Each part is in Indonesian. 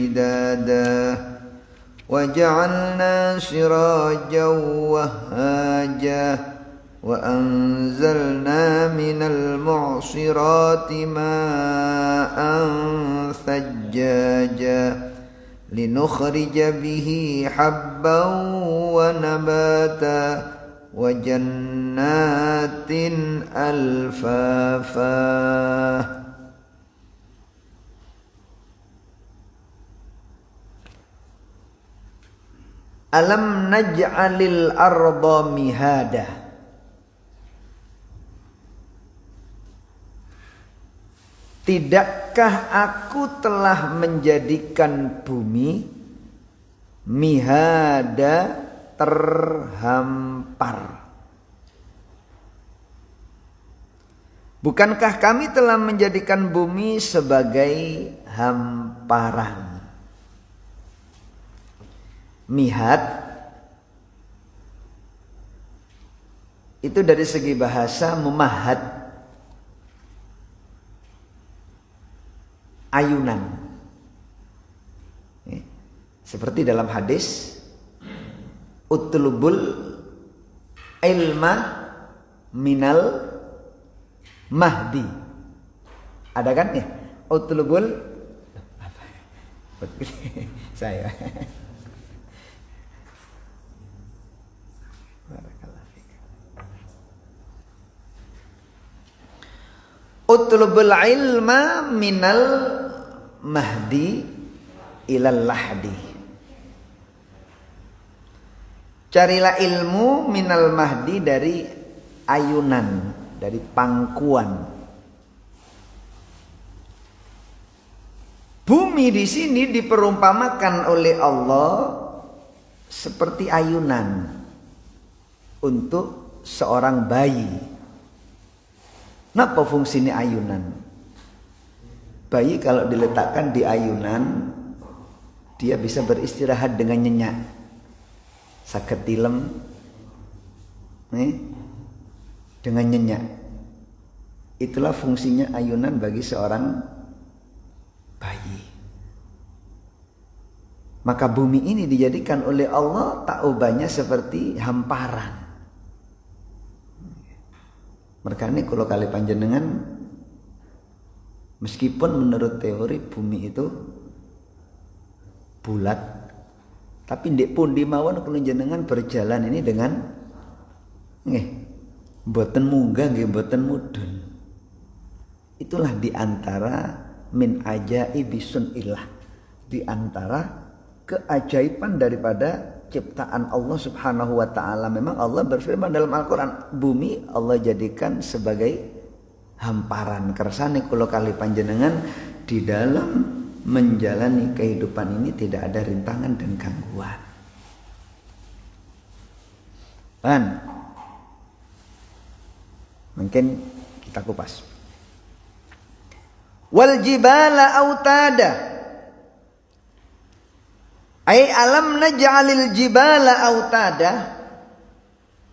شدادا وجعلنا سراجا وهاجا وأنزلنا من المعصرات ماء ثجاجا لنخرج به حبا ونباتا وجنات ألفافا. Alam naj'alil arda mihada. Tidakkah aku telah menjadikan bumi mihada, terhampar. Bukankah kami telah menjadikan bumi sebagai hamparan? Mihad itu dari segi bahasa memahad, ayunan. Seperti dalam hadis, utlubul ilma minal mahdi. Ada kan ya? Utlubul saya. Utlubul ilma minal mahdi ilal lahdi. Carilah ilmu minal mahdi dari ayunan, dari pangkuan. Bumi di sini diperumpamakan oleh Allah seperti ayunan untuk seorang bayi. Napa fungsinya ayunan? Bayi kalau diletakkan di ayunan, dia bisa beristirahat dengan nyenyak. Saged tilem dengan nyenyak. Itulah fungsinya ayunan bagi seorang bayi. Maka bumi ini dijadikan oleh Allah ta'ubahnya seperti hamparan. Makanya kalau kali panjenengan, meskipun menurut teori bumi itu bulat, tapi ndek pundi mawon kula jenengan berjalan ini dengan mboten munggah nggih mboten mudhun. Itulah diantara min ajaibi sunillah, diantara keajaiban daripada ciptaan Allah Subhanahu wa taala. Memang Allah berfirman dalam Al-Qur'an, bumi Allah jadikan sebagai hamparan. Kersane kula kali panjenengan di dalam menjalani kehidupan ini tidak ada rintangan dan gangguan. Mungkin kita kupas. Wal jibala autada. Ai alam naj'alil jibala autada.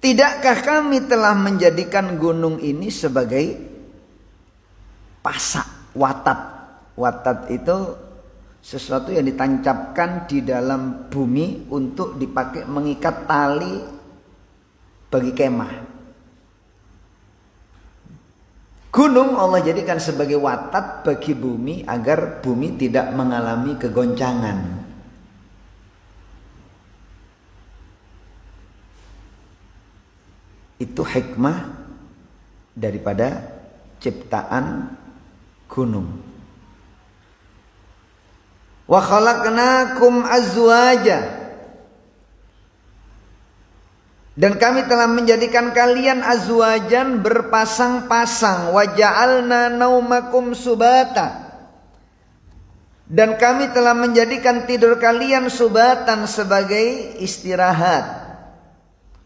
Tidakkah kami telah menjadikan gunung ini sebagai pasak, watat. Watat itu sesuatu yang ditancapkan di dalam bumi untuk dipakai mengikat tali bagi kemah. Gunung Allah jadikan sebagai watat bagi bumi agar bumi tidak mengalami kegoncangan. Itu hikmah daripada ciptaan gunung. Wa khalaqnakum azwaja. Dan kami telah menjadikan kalian azwajan berpasang-pasang. Wa ja'alna naumakum subata. Dan kami telah menjadikan tidur kalian subatan sebagai istirahat.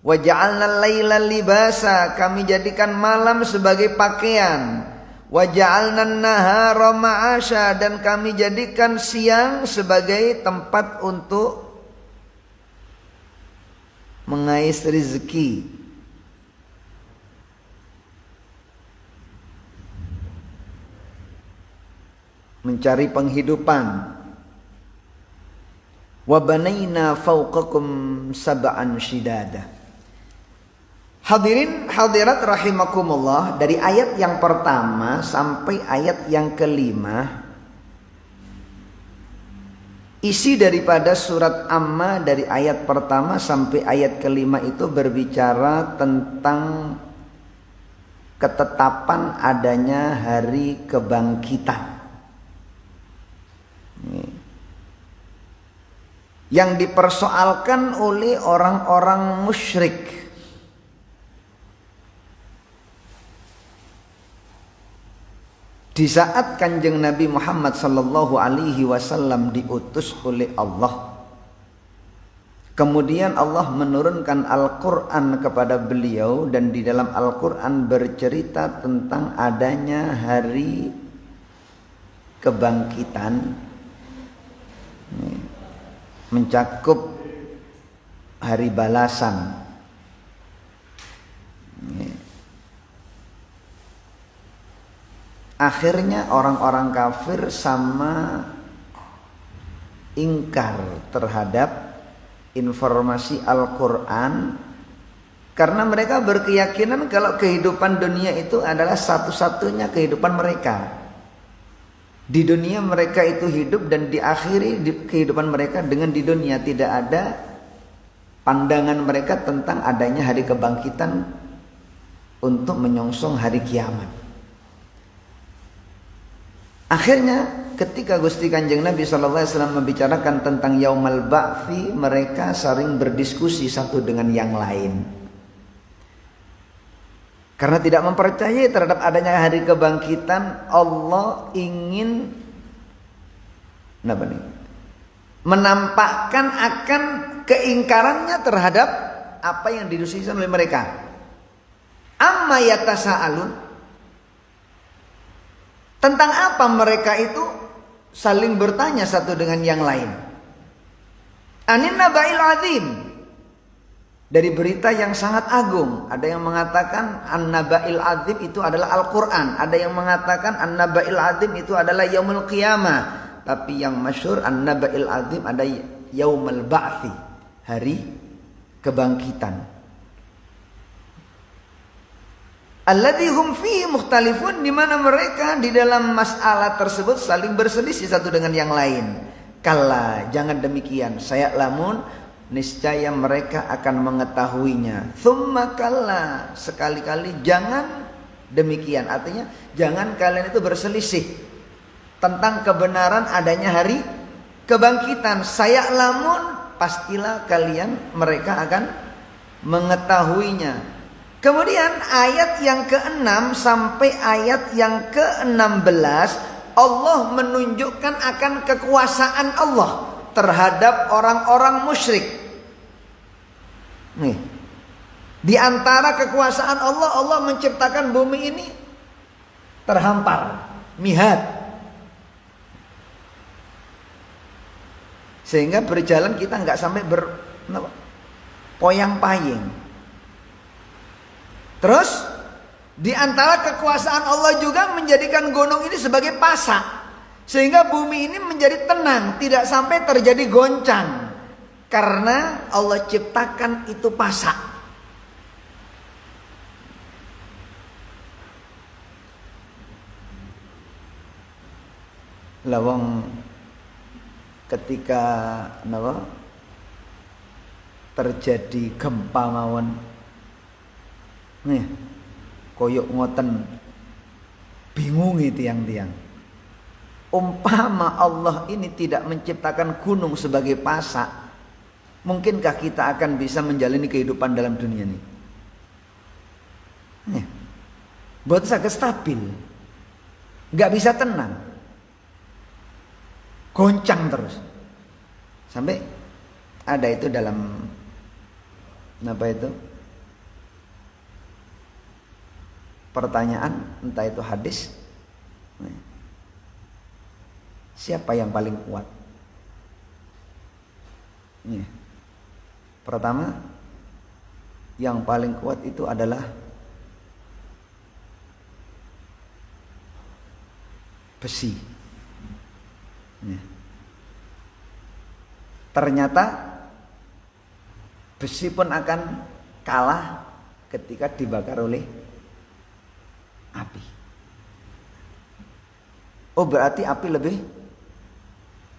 Wa ja'alna laila libasa, kami jadikan malam sebagai pakaian. Wa ja'alna nahara ma'asha, dan kami jadikan siang sebagai tempat untuk mengais rezeki. Mencari penghidupan. Wa banaina fawqakum sab'an shidada. Hadirin hadirat rahimakumullah, dari ayat yang pertama sampai ayat yang kelima, isi daripada surat Amma dari ayat pertama sampai ayat kelima itu berbicara tentang ketetapan adanya hari kebangkitan. Yang dipersoalkan oleh orang-orang musyrik. Di saat Kanjeng Nabi Muhammad sallallahu alaihi wasallam diutus oleh Allah, kemudian Allah menurunkan Al-Quran kepada beliau, dan di dalam Al-Quran bercerita tentang adanya hari kebangkitan, mencakup hari balasan. Akhirnya orang-orang kafir sama ingkar terhadap informasi Al-Quran, karena mereka berkeyakinan kalau kehidupan dunia itu adalah satu-satunya kehidupan mereka. Di dunia mereka itu hidup dan diakhiri kehidupan mereka dengan di dunia. Tidak ada pandangan mereka tentang adanya hari kebangkitan untuk menyongsong hari kiamat. Akhirnya ketika Gusti Kanjeng Nabi SAW membicarakan tentang Yaumal Ba'thi, mereka saling berdiskusi satu dengan yang lain. Karena tidak mempercayai terhadap adanya hari kebangkitan, Allah ingin menampakkan akan keingkarannya terhadap apa yang didiskusikan oleh mereka. Amma yatasa'alun, tentang apa mereka itu saling bertanya satu dengan yang lain. Anin naba'il azim, dari berita yang sangat agung. Ada yang mengatakan an-naba'il azim itu adalah Al-Quran. Ada yang mengatakan an-naba'il azim itu adalah yaumul qiyamah. Tapi yang masyhur an-naba'il azim ada yaumul ba'thi, hari kebangkitan. Alladzi hum fihi mukhtalifun, di mana mereka di dalam masalah tersebut saling berselisih satu dengan yang lain. Kalla, jangan demikian. Saya lamun, niscaya mereka akan mengetahuinya. Tsumma kalla, sekali-kali jangan demikian. Artinya jangan kalian itu berselisih tentang kebenaran adanya hari kebangkitan. Saya lamun, pastilah kalian mereka akan mengetahuinya. Kemudian ayat yang ke-6 sampai ayat yang ke-16, Allah menunjukkan akan kekuasaan Allah terhadap orang-orang musyrik. Nih, di antara kekuasaan Allah, Allah menciptakan bumi ini terhampar, mihat, sehingga berjalan kita nggak sampai poyang-paying. Terus di antara kekuasaan Allah juga menjadikan gunung ini sebagai pasak, sehingga bumi ini menjadi tenang, tidak sampai terjadi goncang, karena Allah ciptakan itu pasak. Lawang ketika terjadi gempa mawon, nih, koyok ngoten, bingungi tiang-tiang. Umpama Allah ini tidak menciptakan gunung sebagai pasak, mungkinkah kita akan bisa menjalani kehidupan dalam dunia ini? Nih, buat saya stabil, nggak bisa tenang, goncang terus. Sampai ada itu dalam apa itu? Pertanyaan, entah itu hadis, siapa yang paling kuat? Pertama, yang paling kuat itu adalah besi. ternyata besi pun akan kalah ketika dibakar oleh api. Oh, berarti api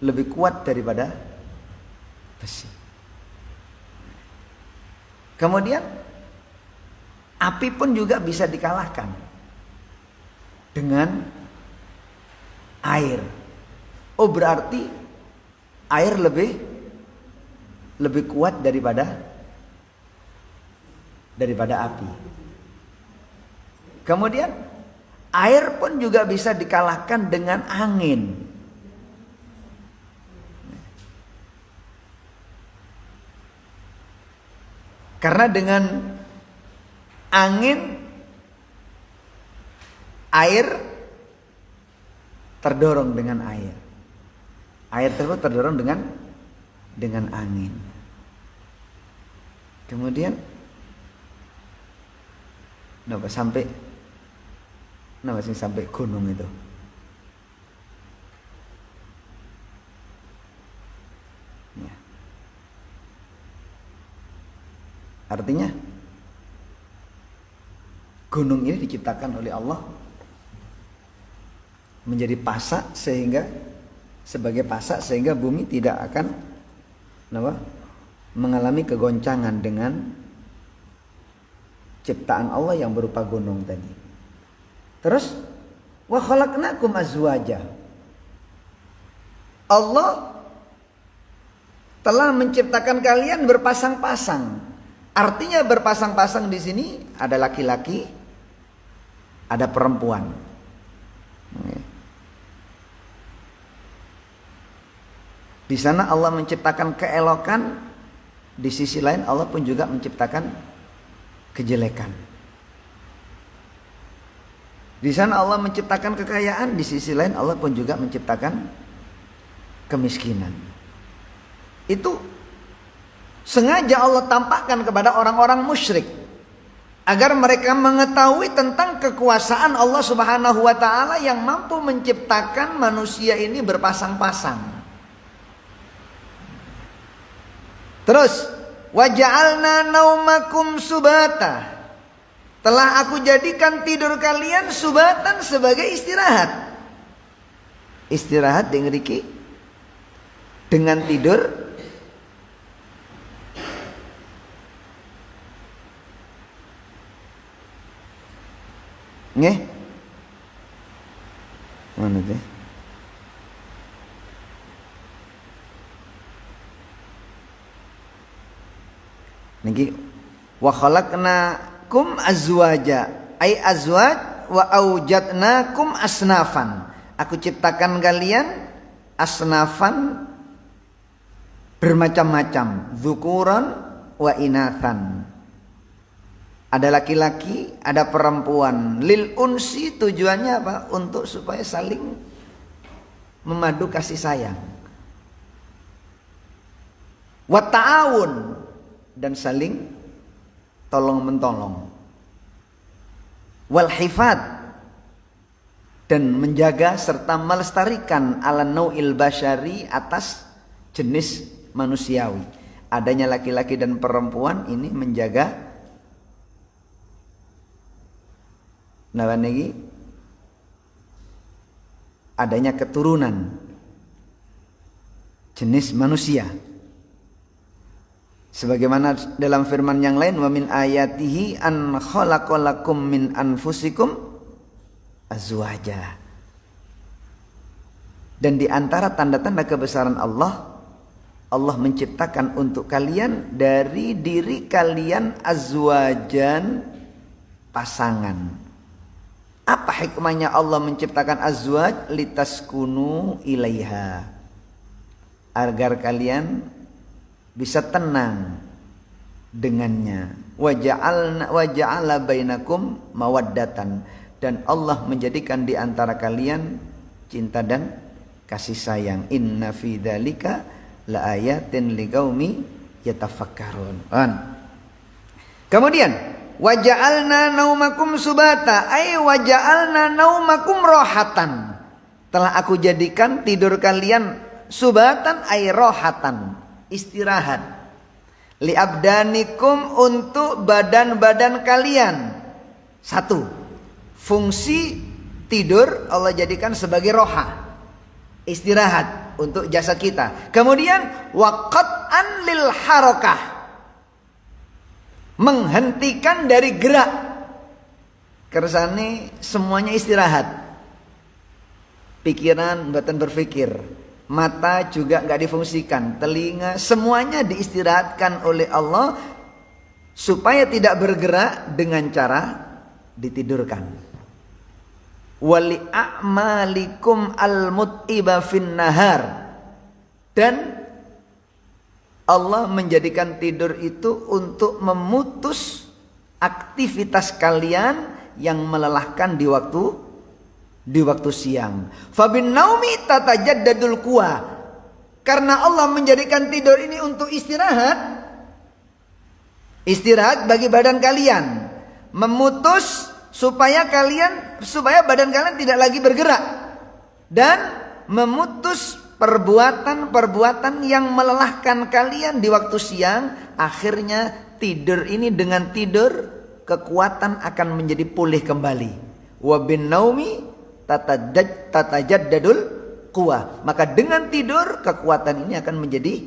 lebih kuat daripada besi. Kemudian api pun juga bisa dikalahkan dengan air. Oh, berarti air lebih kuat daripada api. Kemudian air pun juga bisa dikalahkan dengan angin. Karena dengan angin, air terdorong dengan air. Air tersebut terdorong dengan angin. Kemudian sampai gunung itu. Ya. Artinya gunung ini diciptakan oleh Allah menjadi pasak sehingga bumi tidak akan mengalami kegoncangan dengan ciptaan Allah yang berupa gunung tadi. Terus wa khalaqnakum azwaja. Allah telah menciptakan kalian berpasang-pasang. Artinya berpasang-pasang di sini ada laki-laki, ada perempuan. Di sana Allah menciptakan keelokan, di sisi lain Allah pun juga menciptakan kejelekan. Di sana Allah menciptakan kekayaan, di sisi lain Allah pun juga menciptakan kemiskinan. Itu sengaja Allah tampakkan kepada orang-orang musyrik agar mereka mengetahui tentang kekuasaan Allah Subhanahu wa taala yang mampu menciptakan manusia ini berpasang-pasang. Terus waja'alna naumakum subata. Telah aku jadikan tidur kalian subatan sebagai istirahat. Istirahat dengan tidur nggih. Mana teh? Niki wa khalaqnakum azwaja ay azwaj wa aujadnakum asnafan. Aku ciptakan kalian asnafan bermacam-macam, dzukuran wa inathan. Ada laki-laki, ada perempuan. Lil unsi tujuannya apa? Untuk supaya saling memadu kasih sayang. Wa ta'awun, dan saling tolong mentolong. Wal hifad, dan menjaga serta melestarikan ala nau'il basyari, atas jenis manusiawi. Adanya laki-laki dan perempuan ini menjaga adanya keturunan jenis manusia. Sebagaimana dalam firman yang lain, wa min ayatihi an khalaqalakum min anfusikum azwaja. Dan di antara tanda-tanda kebesaran Allah, Allah menciptakan untuk kalian dari diri kalian azwajan, pasangan. Apa hikmahnya Allah menciptakan azwaj? Litaskunu ilaiha, agar kalian bisa tenang dengannya. Waja'ala bainakum mawaddatan, dan Allah menjadikan di antara kalian cinta dan kasih sayang. Inna fi dzalika laayatin liqaumi yatafakkarun. Kemudian waja'alna naumakum subata ay waja'alna naumakum rohatan. Telah aku jadikan tidur kalian subatan ay rohatan, istirahat. Li abdanikum, untuk badan-badan kalian. Satu, fungsi tidur Allah jadikan sebagai roha, istirahat untuk jasad kita. Kemudian waqat'an lil harakah, menghentikan dari gerak. Kersane semuanya istirahat. Pikiran buatan berpikir, mata juga nggak difungsikan, telinga semuanya diistirahatkan oleh Allah supaya tidak bergerak dengan cara ditidurkan. Wali a'malikum al-mut'iba fin nahar, dan Allah menjadikan tidur itu untuk memutus aktivitas kalian yang melelahkan di waktu siang. Fabin naumi tatajaddadul quwa, karena Allah menjadikan tidur ini untuk istirahat bagi badan kalian, memutus supaya badan kalian tidak lagi bergerak, dan memutus perbuatan-perbuatan yang melelahkan kalian di waktu siang. Akhirnya tidur ini, dengan tidur kekuatan akan menjadi pulih kembali. Wa bin naumi tatajaddadul quwa, maka dengan tidur kekuatan ini akan menjadi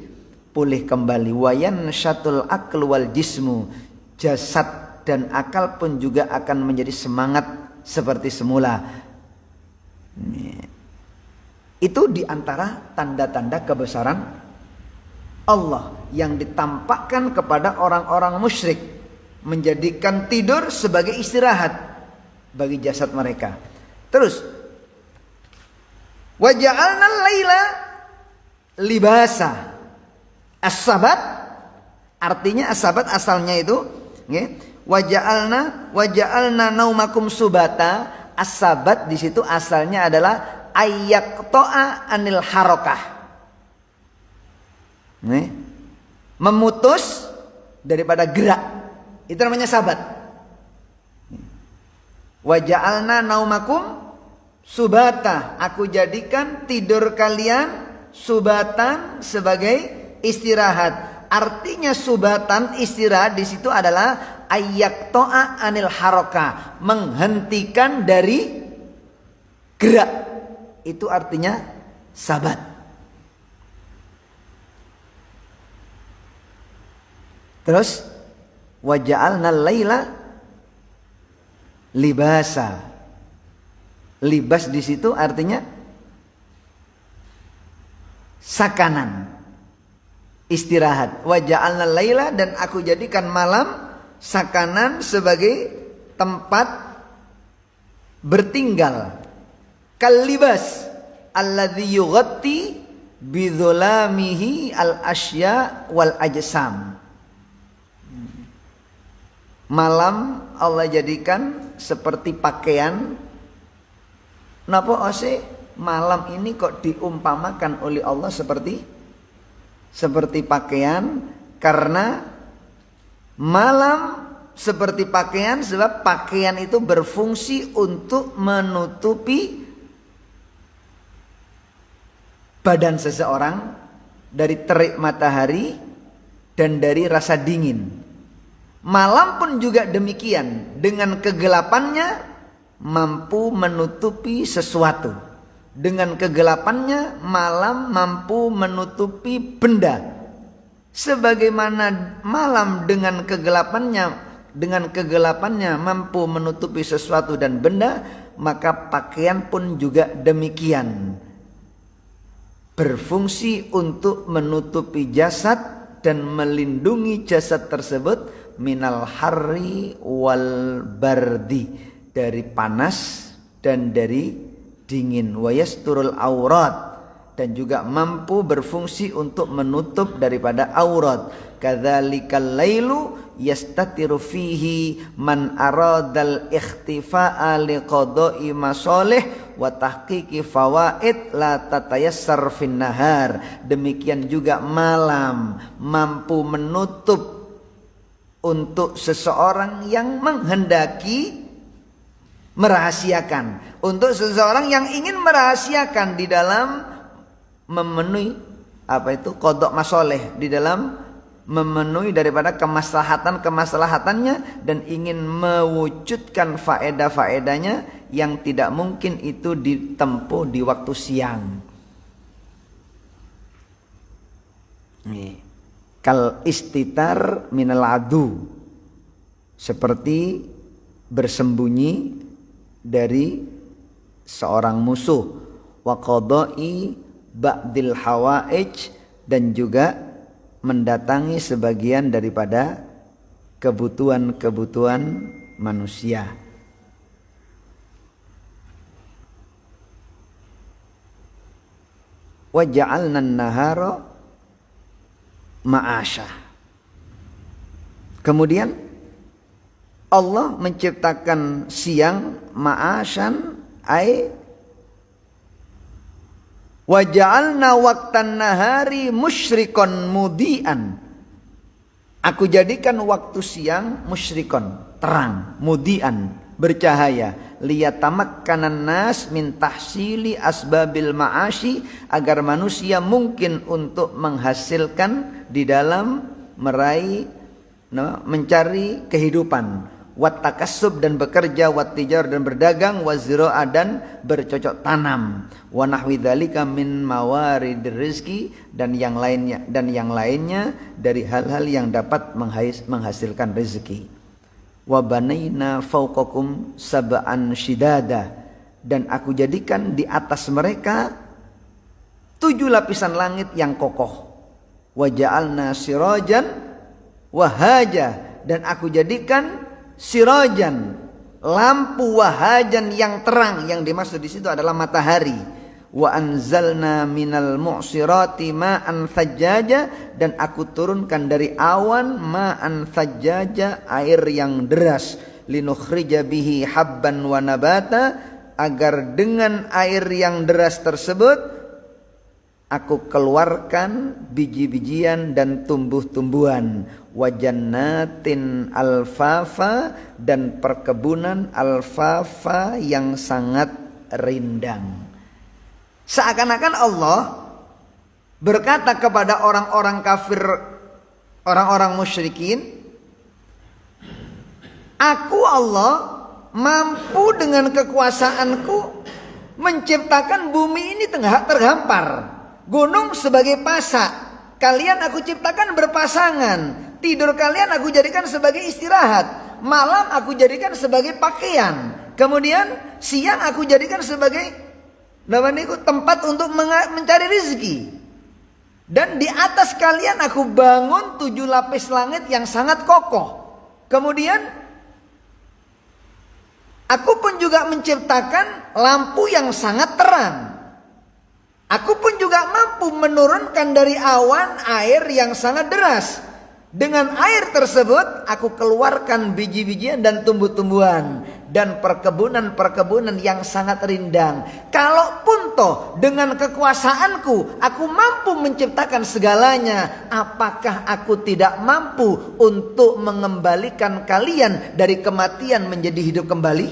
pulih kembali. Wa yanshatul aql wal jismu, jasad dan akal pun juga akan menjadi semangat seperti semula. Itu diantara tanda-tanda kebesaran Allah yang ditampakkan kepada orang-orang musyrik, menjadikan tidur sebagai istirahat bagi jasad mereka. Terus waja'alna laila libasa. As-sabat, artinya as-sabat asalnya itu waja'alna naumakum subata. As-sabat di situ asalnya adalah ayyaqta'a anil harakah, memutus daripada gerak. Itu namanya sabat. Wa ja'alna naumakum subata, aku jadikan tidur kalian subatan, sebagai istirahat. Artinya subatan, istirahat di situ adalah ayyaqta'a anil haraka, menghentikan dari gerak. Itu artinya sabat. Terus wa ja'alna laila libasa. Libas di situ artinya sakanan, istirahat. Wa ja'alna laila, dan aku jadikan malam sakanan, sebagai tempat bertinggal. Kalibas alladzi yughatti bidzulamihi al-asya wal ajsam. Malam Allah jadikan seperti pakaian. Napa ose malam ini kok diumpamakan oleh Allah seperti pakaian? Karena malam seperti pakaian, sebab pakaian itu berfungsi untuk menutupi badan seseorang dari terik matahari dan dari rasa dingin. Malam pun juga demikian, dengan kegelapannya mampu menutupi sesuatu. Dengan kegelapannya malam mampu menutupi benda. Sebagaimana malam dengan kegelapannya mampu menutupi sesuatu dan benda, maka pakaian pun juga demikian. Berfungsi untuk menutupi jasad dan melindungi jasad tersebut minal harri wal bardi, dari panas dan dari dingin. Wa yasturul aurat, dan juga mampu berfungsi untuk menutup daripada aurat. Kadzalikal lailu yastatiru fihi man aradal ikhtifa'a liqada'i masalih wa tahqiqi fawaid la tatayassar fin nahar. Demikian juga malam mampu menutup untuk seseorang yang menghendaki merahasiakan, untuk seseorang yang ingin merahasiakan di dalam memenuhi apa itu qadha masoleh, di dalam memenuhi daripada kemaslahatannya dan ingin mewujudkan faedah-faedahnya yang tidak mungkin itu ditempuh di waktu siang. Kal istitar minal adu, seperti bersembunyi dari seorang musuh, wa qada'i ba'dil hawaij, dan juga mendatangi sebagian daripada kebutuhan-kebutuhan manusia. Wa ja'alna an-nahara ma'asha. Kemudian Allah menciptakan siang ma'ashan, ay wa ja'alna waqtan nahari musyrikon mudian. Aku jadikan waktu siang musyrikon, terang, mudian, bercahaya, liyatamakkanan nas min tahsili asbabil ma'ashi, agar manusia mungkin untuk menghasilkan di dalam meraih, mencari kehidupan, wat takassub, dan bekerja, wat tijar, dan berdagang, wa zira'a, dan bercocok tanam, wa nahwi dzalika min mawaridir rizki, dan yang lainnya dari hal-hal yang dapat menghasilkan rezeki. Wa banaina fawqakum sab'an shidada, dan aku jadikan di atas mereka 7 lapisan langit yang kokoh. Wa ja'alna sirajan wahaja, dan aku jadikan sirajan, lampu, wahajan, yang terang. Yang dimaksud di situ adalah matahari. Wa anzalna minal mu'sirati ma'an thajjaja, dan aku turunkan dari awan ma'an thajjaja, air yang deras, linukhrija bihi habban wa nabata, agar dengan air yang deras tersebut aku keluarkan biji-bijian dan tumbuh-tumbuhan. Wa jannatin alfafa, dan perkebunan alfafa yang sangat rindang. Seakan-akan Allah berkata kepada orang-orang kafir, orang-orang musyrikin, aku Allah mampu dengan kekuasaanku menciptakan bumi ini terhampar, gunung sebagai pasak, kalian aku ciptakan berpasangan, tidur kalian aku jadikan sebagai istirahat, malam aku jadikan sebagai pakaian, kemudian siang aku jadikan sebagai tempat untuk mencari rezeki. Dan di atas kalian aku bangun 7 lapis langit yang sangat kokoh. Kemudian aku pun juga menciptakan lampu yang sangat terang. Aku pun juga mampu menurunkan dari awan air yang sangat deras. Dengan air tersebut aku keluarkan biji-bijian dan tumbuh-tumbuhan dan perkebunan-perkebunan yang sangat rindang. Kalaupun toh dengan kekuasaanku aku mampu menciptakan segalanya, apakah aku tidak mampu untuk mengembalikan kalian dari kematian menjadi hidup kembali?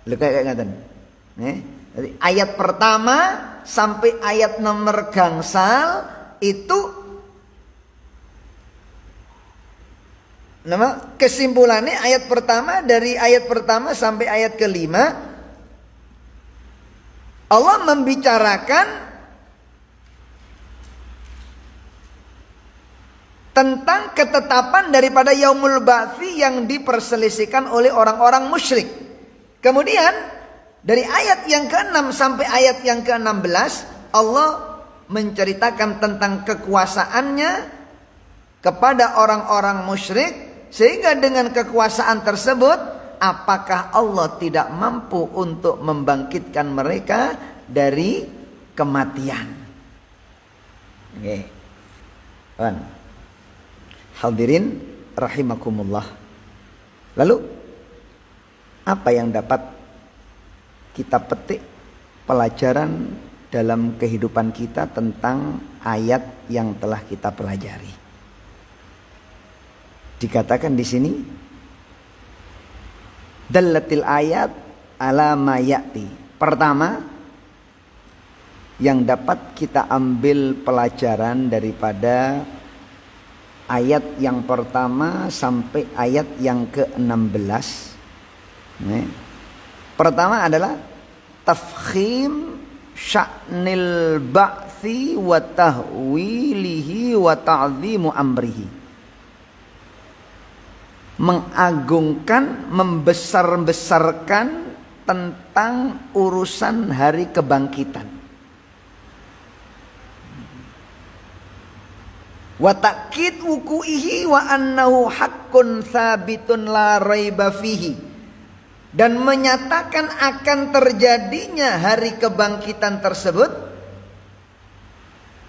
Lu kayak ngaten. Jadi ayat pertama sampai ayat nomor gangsal itu kesimpulannya ayat pertama, dari ayat pertama sampai ayat kelima Allah membicarakan tentang ketetapan daripada yaumul ba'tsi yang diperselisihkan oleh orang-orang musyrik. Kemudian dari ayat yang ke-6 sampai ayat yang ke-16 Allah menceritakan tentang kekuasaannya kepada orang-orang musyrik, sehingga dengan kekuasaan tersebut apakah Allah tidak mampu untuk membangkitkan mereka dari kematian? Oke. Hadirin rahimakumullah. Lalu apa yang dapat kita petik pelajaran dalam kehidupan kita tentang ayat yang telah kita pelajari? Dikatakan di sini dallatil ayat ala ma ya'ti. Pertama, yang dapat kita ambil pelajaran daripada ayat yang pertama sampai ayat yang ke-16. Pertama adalah tafkhim sya'nil ba'thi wa tahwilihi wa ta'zimu amrihi. Mengagungkan, membesar-besarkan tentang urusan hari kebangkitan. Wa ta'kid wuku'ihi wa annahu haqqun tsabitun la raiba fihi, dan menyatakan akan terjadinya hari kebangkitan tersebut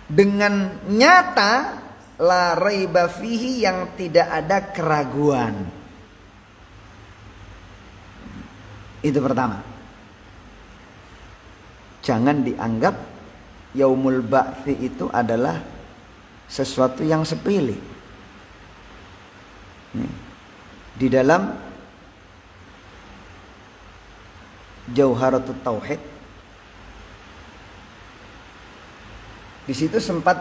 dengan nyata, la raiba fihi, yang tidak ada keraguan. Itu pertama. Jangan dianggap yaumul ba'tsi itu adalah sesuatu yang sepele. Di dalam Jauharatut Tauhid, di situ sempat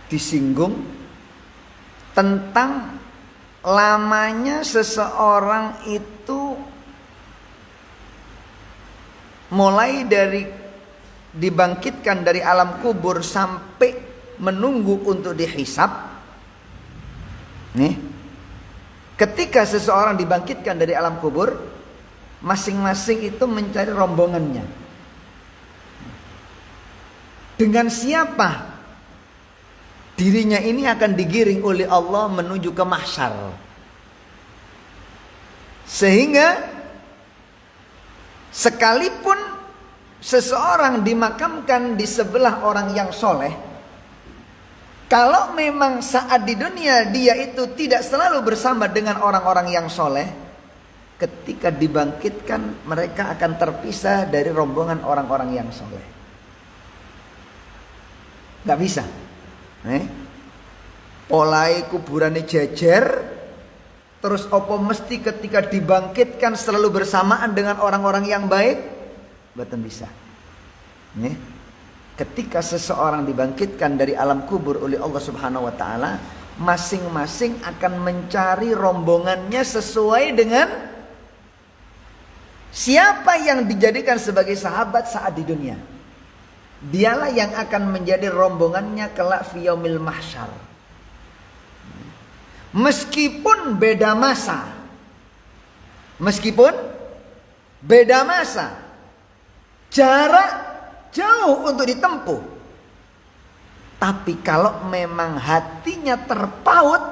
disinggung tentang lamanya seseorang itu mulai dari dibangkitkan dari alam kubur sampai menunggu untuk dihisab. Nih, ketika seseorang dibangkitkan dari alam kubur, masing-masing itu mencari rombongannya. Dengan siapa dirinya ini akan digiring oleh Allah menuju ke mahsyar. Sehingga sekalipun seseorang dimakamkan di sebelah orang yang soleh, kalau memang saat di dunia dia itu tidak selalu bersama dengan orang-orang yang soleh, ketika dibangkitkan mereka akan terpisah dari rombongan orang-orang yang soleh. Gak bisa. Polai kuburannya jejer, terus opo mesti ketika dibangkitkan selalu bersamaan dengan orang-orang yang baik? Betul bisa. Ketika seseorang dibangkitkan dari alam kubur oleh Allah Subhanahu wa taala, masing-masing akan mencari rombongannya sesuai dengan siapa yang dijadikan sebagai sahabat saat di dunia. Dialah yang akan menjadi rombongannya kelak fi yaumil mahsyar. Meskipun beda masa. Meskipun beda masa. Jarak jauh untuk ditempuh. Tapi kalau memang hatinya terpaut,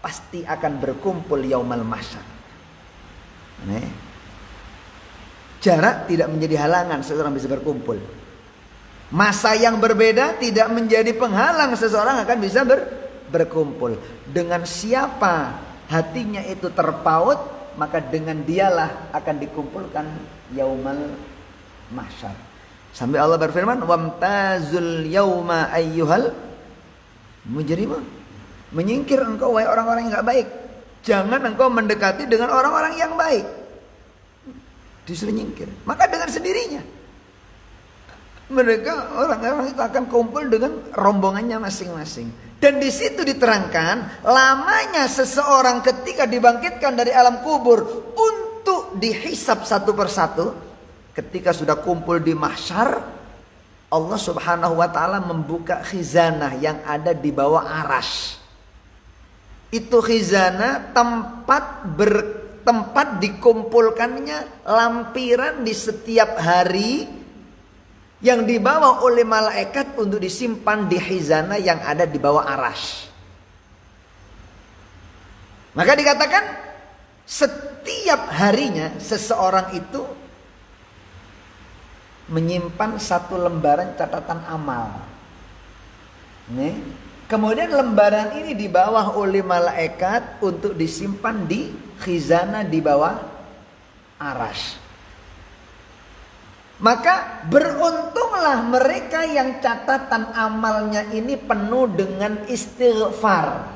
pasti akan berkumpul yaumal mahsyar. Jarak tidak menjadi halangan seseorang bisa berkumpul. Masa yang berbeda tidak menjadi penghalang seseorang akan bisa berkumpul. Dengan siapa hatinya itu terpaut, maka dengan dialah akan dikumpulkan yaumal mahsyar. Sampai Allah berfirman, wamtazul yauma ayyuhal mujrimun. Menyingkir engkau wahai orang-orang yang enggak baik. Jangan engkau mendekati dengan orang-orang yang baik. Disuruh nyingkir. Maka dengan sendirinya mereka orang-orang itu akan kumpul dengan rombongannya masing-masing. Dan di situ diterangkan lamanya seseorang ketika dibangkitkan dari alam kubur untuk dihisab satu persatu. Ketika sudah kumpul di mahsyar, Allah Subhanahu wa taala membuka khizanah yang ada di bawah arasy. Itu khizanah tempat dikumpulkannya lampiran di setiap hari yang dibawa oleh malaikat untuk disimpan di khizanah yang ada di bawah arasy. Maka dikatakan setiap harinya seseorang itu menyimpan satu lembaran catatan amal. Kemudian lembaran ini dibawa oleh malaikat untuk disimpan di khizanah di bawah arasy. Maka beruntunglah mereka yang catatan amalnya ini penuh dengan istighfar.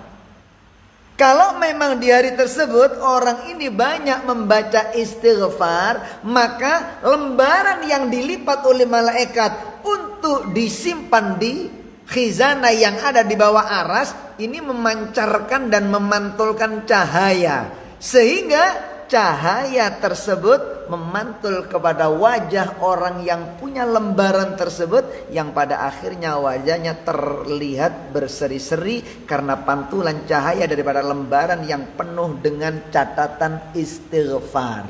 Kalau memang di hari tersebut orang ini banyak membaca istighfar, maka lembaran yang dilipat oleh malaikat untuk disimpan di khizanah yang ada di bawah aras ini memancarkan dan memantulkan cahaya, sehingga cahaya tersebut memantul kepada wajah orang yang punya lembaran tersebut, yang pada akhirnya wajahnya terlihat berseri-seri karena pantulan cahaya daripada lembaran yang penuh dengan catatan istighfar.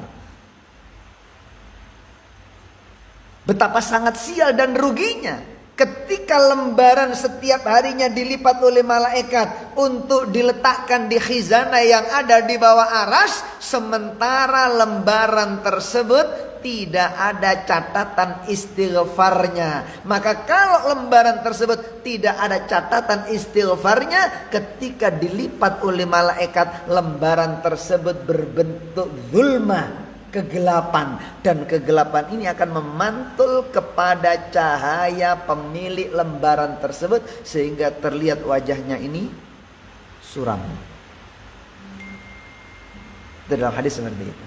Betapa sangat sial dan ruginya ketika lembaran setiap harinya dilipat oleh malaikat untuk diletakkan di khizanah yang ada di bawah aras, sementara lembaran tersebut tidak ada catatan istighfarnya. Maka kalau lembaran tersebut tidak ada catatan istighfarnya, ketika dilipat oleh malaikat, lembaran tersebut berbentuk zulmah, kegelapan, dan kegelapan ini akan memantul kepada cahaya pemilik lembaran tersebut sehingga terlihat wajahnya ini suram. Dalam hadis seperti itu.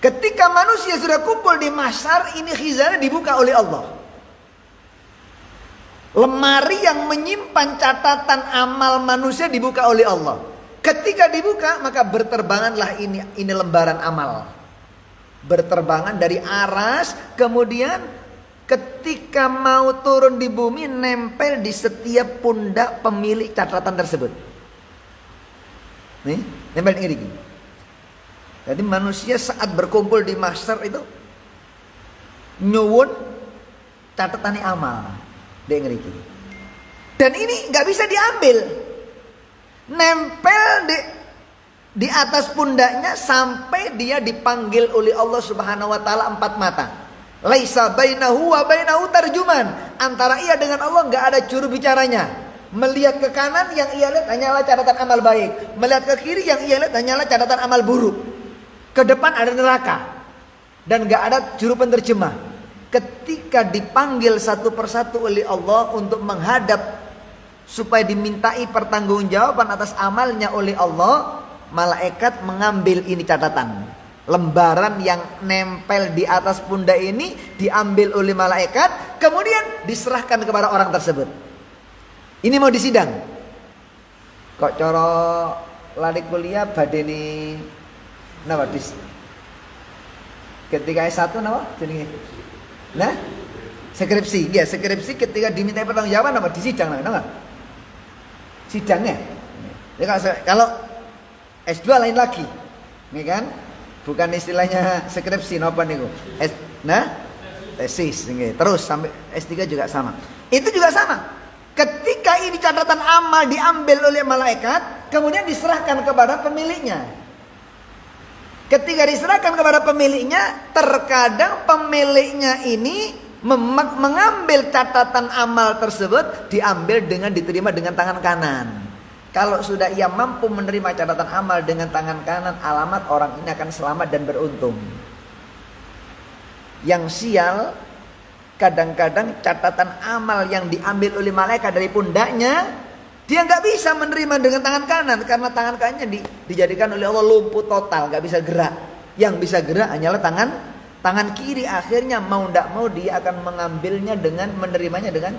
Ketika manusia sudah kumpul di mahsyar, ini khizanah dibuka oleh Allah. Lemari yang menyimpan catatan amal manusia dibuka oleh Allah. Ketika dibuka, maka berterbanganlah ini lembaran amal. Berterbangan dari aras, kemudian ketika mau turun di bumi, nempel di setiap pundak pemilik catatan tersebut. Nih, nempel ini. Jadi manusia saat berkumpul di mahsyar itu nyuwun catatan amal. Dan ini nggak bisa diambil. Nempel di atas pundaknya sampai dia dipanggil oleh Allah Subhanahu wa taala 4 mata. Laisa bainahu wa bainahu tarjuman. Antara ia dengan Allah enggak ada juru bicaranya. Melihat ke kanan yang ia lihat hanyalah catatan amal baik. Melihat ke kiri yang ia lihat hanyalah catatan amal buruk. Ke depan ada neraka. Dan enggak ada juru penerjemah. Ketika dipanggil satu persatu oleh Allah untuk menghadap supaya dimintai pertanggungjawaban atas amalnya oleh Allah, malaikat mengambil ini catatan. Lembaran yang nempel di atas pundak ini diambil oleh malaikat, kemudian diserahkan kepada orang tersebut. Ini mau disidang. Kok coro lari kuliah badeni napa dis? Ketika S1 napa jenenge? Nah, skripsi. Ya, skripsi ketika dimintai pertanggungjawaban napa disidang napa? Sidangnya. Ya, kalau S2 lain lagi. Ini kan? Bukan istilahnya skripsi napa niku. Tesis nggih. Terus sampai S3 juga sama. Itu juga sama. Ketika ini catatan amal diambil oleh malaikat, kemudian diserahkan kepada pemiliknya. Ketika diserahkan kepada pemiliknya, terkadang pemiliknya ini mengambil catatan amal tersebut, diambil dengan diterima dengan tangan kanan. Kalau sudah ia mampu menerima catatan amal dengan tangan kanan, alamat orang ini akan selamat dan beruntung. Yang sial, kadang-kadang catatan amal yang diambil oleh malaikat dari pundaknya, dia nggak bisa menerima dengan tangan kanan karena tangan kanannya dijadikan oleh Allah lumpuh total, nggak bisa gerak. Yang bisa gerak hanyalah tangan kiri. Akhirnya mau tidak mau dia akan mengambilnya dengan menerimanya dengan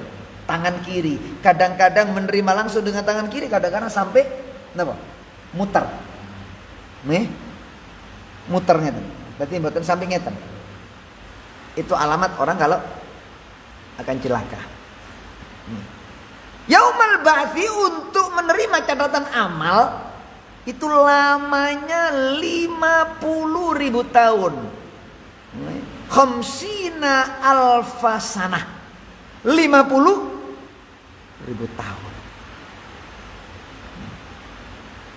tangan kiri. Kadang-kadang menerima langsung dengan tangan kiri, kadang-kadang sampai muter. Nih, muternya tuh. Berarti mboten sampai ngeten. Itu alamat orang kalau akan celaka. Yaumal ba'tsi untuk menerima catatan amal itu lamanya 50.000 tahun. Khamsina alfasanah, 50.000 tahun.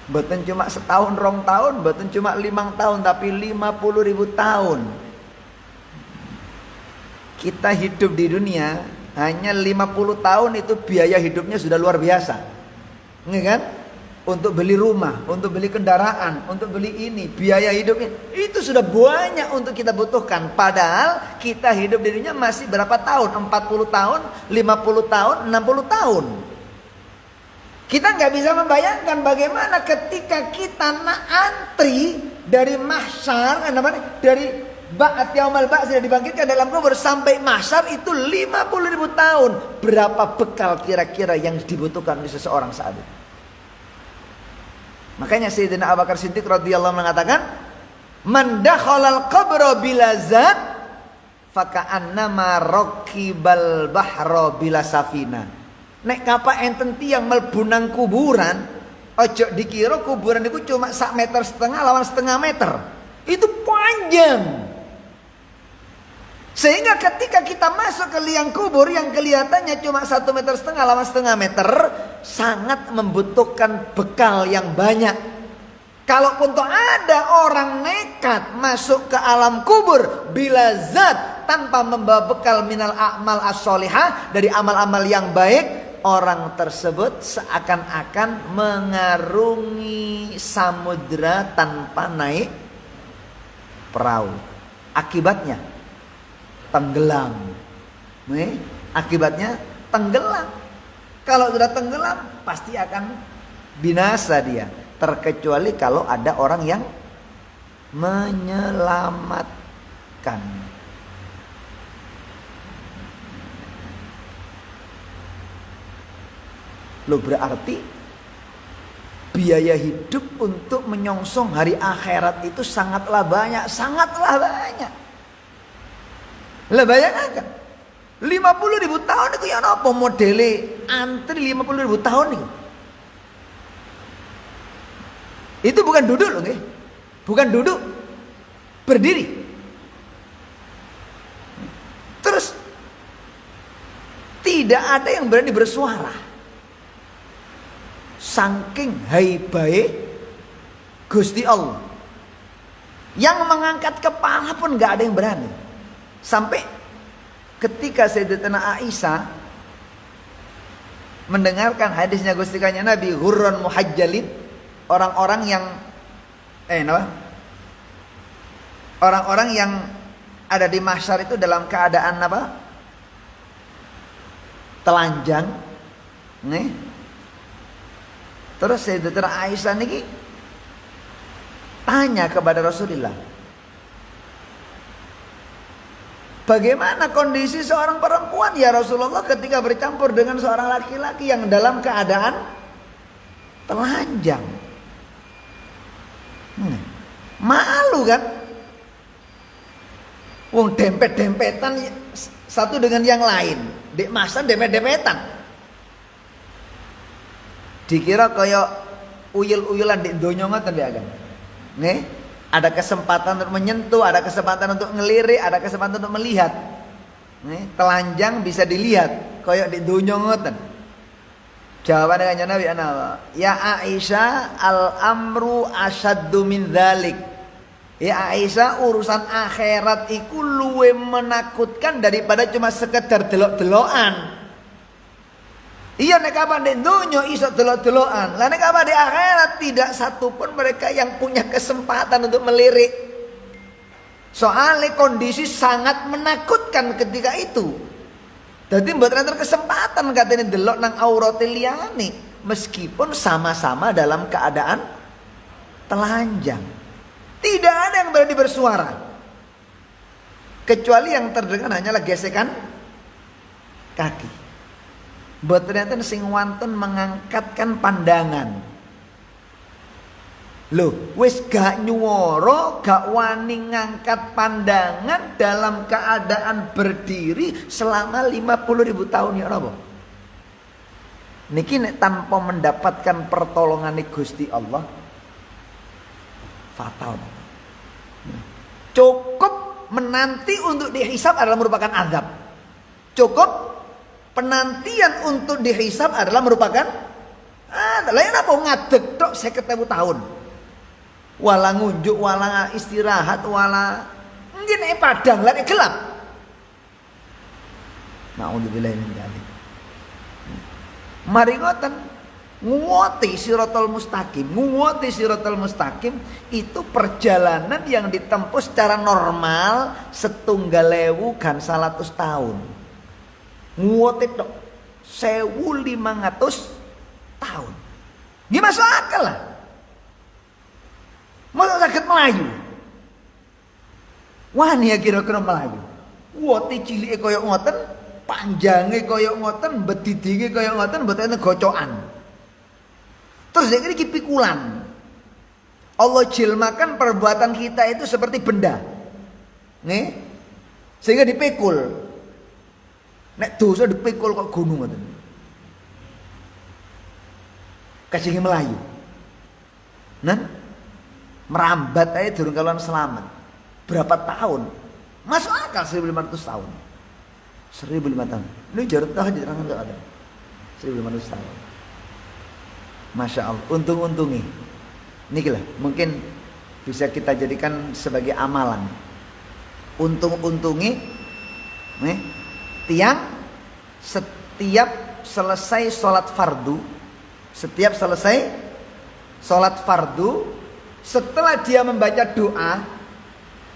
Bukan cuma setahun, 2 tahun, bukan cuma 5 tahun, tapi 50.000 tahun. Kita hidup di dunia hanya 50 tahun itu biaya hidupnya sudah luar biasa. Nggak kan? Untuk beli rumah, untuk beli kendaraan, untuk beli ini, biaya hidupnya itu sudah banyak untuk kita butuhkan. Padahal kita hidup di dunia masih berapa tahun? 40 tahun, 50 tahun, 60 tahun. Kita nggak bisa membayangkan bagaimana ketika kita antri dari mahsyar, dari ba'at yaumal ba'ats, sudah dibangkitkan dalam kubur sampai mahsyar itu 50.000 tahun. Berapa bekal kira-kira yang dibutuhkan oleh seseorang saat itu? Makanya Sayyidina Abu Bakar Siddiq radhiyallahu anhu mengatakan, "Man dakhalal qabra bila zat, faka'annama raqibal bahra bila safina." Nek kapa enten tiyang mlebu nang kuburan, ojo dikira kuburan itu cuma 1,5 meter lawan 1,5 meter. Itu panjang. Sehingga ketika kita masuk ke liang kubur yang kelihatannya cuma 1,5 meter lawan 1,5 meter, sangat membutuhkan bekal yang banyak. Kalaupun toh ada orang nekat masuk ke alam kubur bila zat, tanpa membawa bekal minal a'mal as-solihah, dari amal-amal yang baik, orang tersebut seakan-akan mengarungi samudra tanpa naik perahu. Akibatnya tenggelam. Akibatnya tenggelam. Kalau sudah tenggelam pasti akan binasa dia. Terkecuali kalau ada orang yang menyelamatkan. Loh, berarti biaya hidup untuk menyongsong hari akhirat itu sangatlah banyak, sangatlah banyak. Lah bayangkan 50.000 tahun itu ya apa modele antri 50.000 tahun itu. Itu bukan duduk loh, bukan duduk, berdiri. Terus tidak ada yang berani bersuara. Saking haibahe Gusti Allah, yang mengangkat kepala pun nggak ada yang berani. Sampai ketika Sayyidatina Aisyah mendengarkan hadisnya Gusti Kanjeng Nabi, ghurran muhajjalin, orang-orang yang orang-orang yang ada di mahsyar itu dalam keadaan apa? Telanjang, Terus Sayyidatina Aisyah niki tanya kepada Rasulullah, bagaimana kondisi seorang perempuan ya Rasulullah ketika bercampur dengan seorang laki-laki yang dalam keadaan telanjang? Malu kan? Wong dempet-dempetan satu dengan yang lain, dek masa dempet-dempetan. Dikira kaya uyul-uyulan di donya ngoten ya kan. Ada kesempatan untuk menyentuh, ada kesempatan untuk ngelirik, ada kesempatan untuk melihat. Telanjang bisa dilihat kaya di donya ngoten. Jawabannya Kanjeng Nabi ana, ya Aisyah, al-amru asyaddu min dzalik. Ya Aisyah, urusan akhirat iku luwih menakutkan daripada cuma sekedar delok-delokan. Iya, nek kapan di dunia iso delok-delokan. Lah nek kapan di akhirat tidak satupun mereka yang punya kesempatan untuk melirik. Soalnya kondisi sangat menakutkan ketika itu. Jadi mboten enten kesempatan katanya delok nang aurate liyane meskipun sama-sama dalam keadaan telanjang. Tidak ada yang berani bersuara. Kecuali yang terdengar hanyalah gesekan kaki. Mboten enten sing wantun mengangkatkan pandangan. Loh, wis gak nyuwara, gak wani ngangkat pandangan dalam keadaan berdiri selama 50.000 tahun ya apa? Niki nek tanpa mendapatkan pertolongan Gusti Allah fatal. Cukup menanti untuk dihisab adalah merupakan azab. Cukup penantian untuk dihisab adalah merupakan lain apa ngadeg tok 50.000 tahun. Wala ngunjuk, wala istirahat, wala mungkin padang lan gelap. Nauzubillahi min dzalik. Mari ngoten nguwati siratal mustaqim. Nguwati siratal mustaqim itu perjalanan yang ditempuh secara normal 1.100 tahun. Nguwati tok 1.500 tahun. Ini masuk akal lah. Masa sakit Melayu. Wah nih ya kira-kira Melayu. Wote cilike koyo ngoten, panjange koyo ngoten, bedidinge koyo ngoten, mbotene gocokan. Terus iki iki pikulan. Allah jilmakan perbuatan kita itu seperti benda. Nih. Sehingga dipikul. Nek dosa dipikul kok gunung ngoten. Kasih Melayu. Nah, merambat aja durung kaluan selamat. Berapa tahun? Masuk akal 1500 tahun. 1500 tahun. Ini jarut tahu diterangkan enggak ada. 1500 tahun. Masya Allah, untung-untungi. Ini lah, mungkin bisa kita jadikan sebagai amalan. Untung-untungi nih, tiang setiap selesai sholat fardu, setelah dia membaca doa,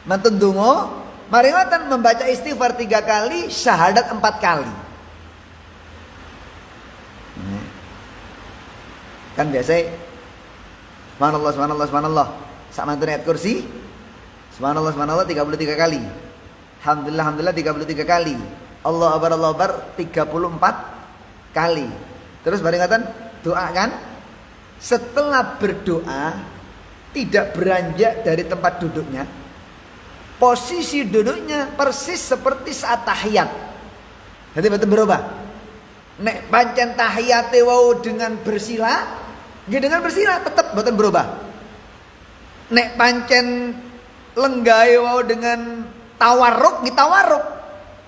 mantun donga, mari ngoten membaca istighfar 3 kali, syahadat 4 kali. Kan biasa subhanallah subhanallah subhanallah sak mantun ayat kursi, subhanallah subhanallah 33 kali, alhamdulillah alhamdulillah 33 kali, Allah akbar 34 kali. Terus mari ngoten doa kan. Setelah berdoa tidak beranjak dari tempat duduknya. Posisi duduknya persis seperti saat tahiyat. Jadi betul berubah. Nek pancen tahiyate wau dengan bersila, nggih dengan bersila tetap betul berubah. Nek pancen lenggahe wau dengan tawarruk, nggih tawarruk.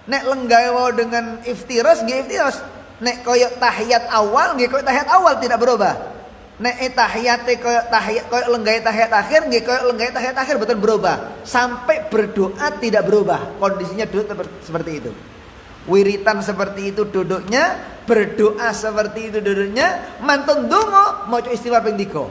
Nek lenggahe wau dengan iftiras, nggih iftiras. Nek koyok tahiyat awal, nggih koyok tahiyat awal tidak berubah. Nek tahiyate koyok lenggahe tahiyat akhir, nggih koyok lenggahe tahiyat akhir betul berubah. Sampai berdoa tidak berubah. Kondisinya duduk seperti itu. Wiritan seperti itu duduknya, berdoa seperti itu duduknya, mantun donga maca istighfar ping 3.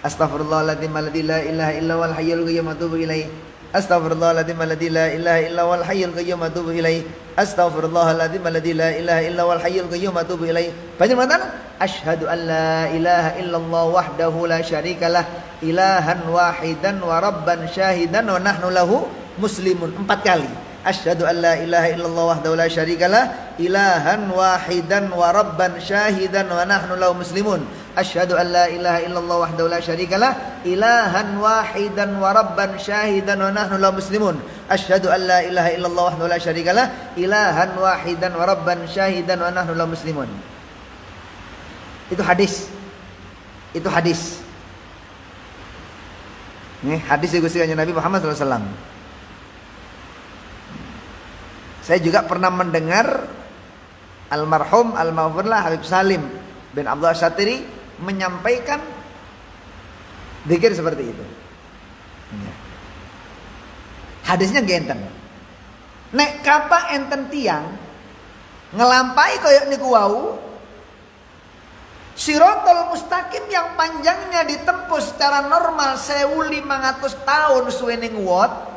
Astaghfirullahaladzim alladzi la ilaha illa wal hayyul qayyum atubu ilaih. Astaghfirullahaladzim alladzi la ilaha illa wal hayyul qayyum atubu ilaih. Astaghfirullahaladzim alladzi la ilaha illa wal hayyul qayyum atubu ilaih. Panjenengan asyhadu an la ilaha illallah wahdahu la syarikalah ilahan wahidan wa rabban syahidan wa nahnu lahu muslimun. 4 kali. Asyhadu an la ilaha illallah wahdahu la syarikalah ilahan wahidan wa rabban syahidan wa nahnu lahu muslimun. Asyhadu an la ilaha illallah wahdahu la syarikalah ilahan wahidan wa rabban syahidan wa nahnu lahu muslimun. Asyhadu an la ilaha illallah wahdahu la syarikalah ilahan wahidan wa rabban syahidan wa nahnu lahu muslimun. Itu hadis. Itu hadis. Ini hadis yang Nabi Muhammad SAW. Saya juga pernah mendengar almarhum al-maghfurlah Habib Salim bin Abdullah Syatiri menyampaikan zikir seperti itu. Hadisnya genten. Nek kapa enten tiang ngelampai koyok niku wau, Siratal mustaqim yang panjangnya ditempuh secara normal 1500 tahun suwening wot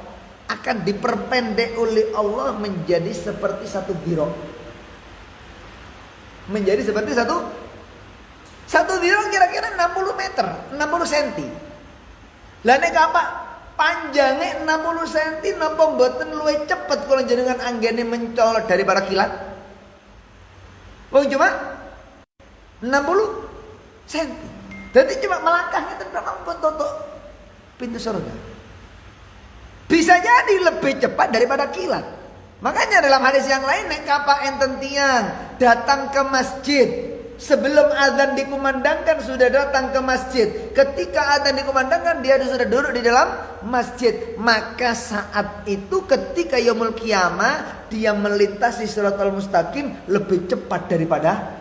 akan diperpendek oleh Allah menjadi seperti satu dirok. Menjadi seperti satu dirok kira-kira 60 meter, 60 cm. Lah nek apa? Panjangnya 60 cm napa mboten luwih cepet kula jenengan anggene mencolot daripada kilat? Wong cuma 60 cm. Jadi cuma melangkah ngeten tok tutuk pintu surga. Bisa jadi lebih cepat daripada kilat. Makanya dalam hadis yang lain, nek kapa enten tiang datang ke masjid sebelum azan dikumandangkan sudah datang ke masjid. Ketika azan dikumandangkan dia sudah duduk di dalam masjid. Maka saat itu ketika yaumul qiyamah dia melintasi siratal mustaqim lebih cepat daripada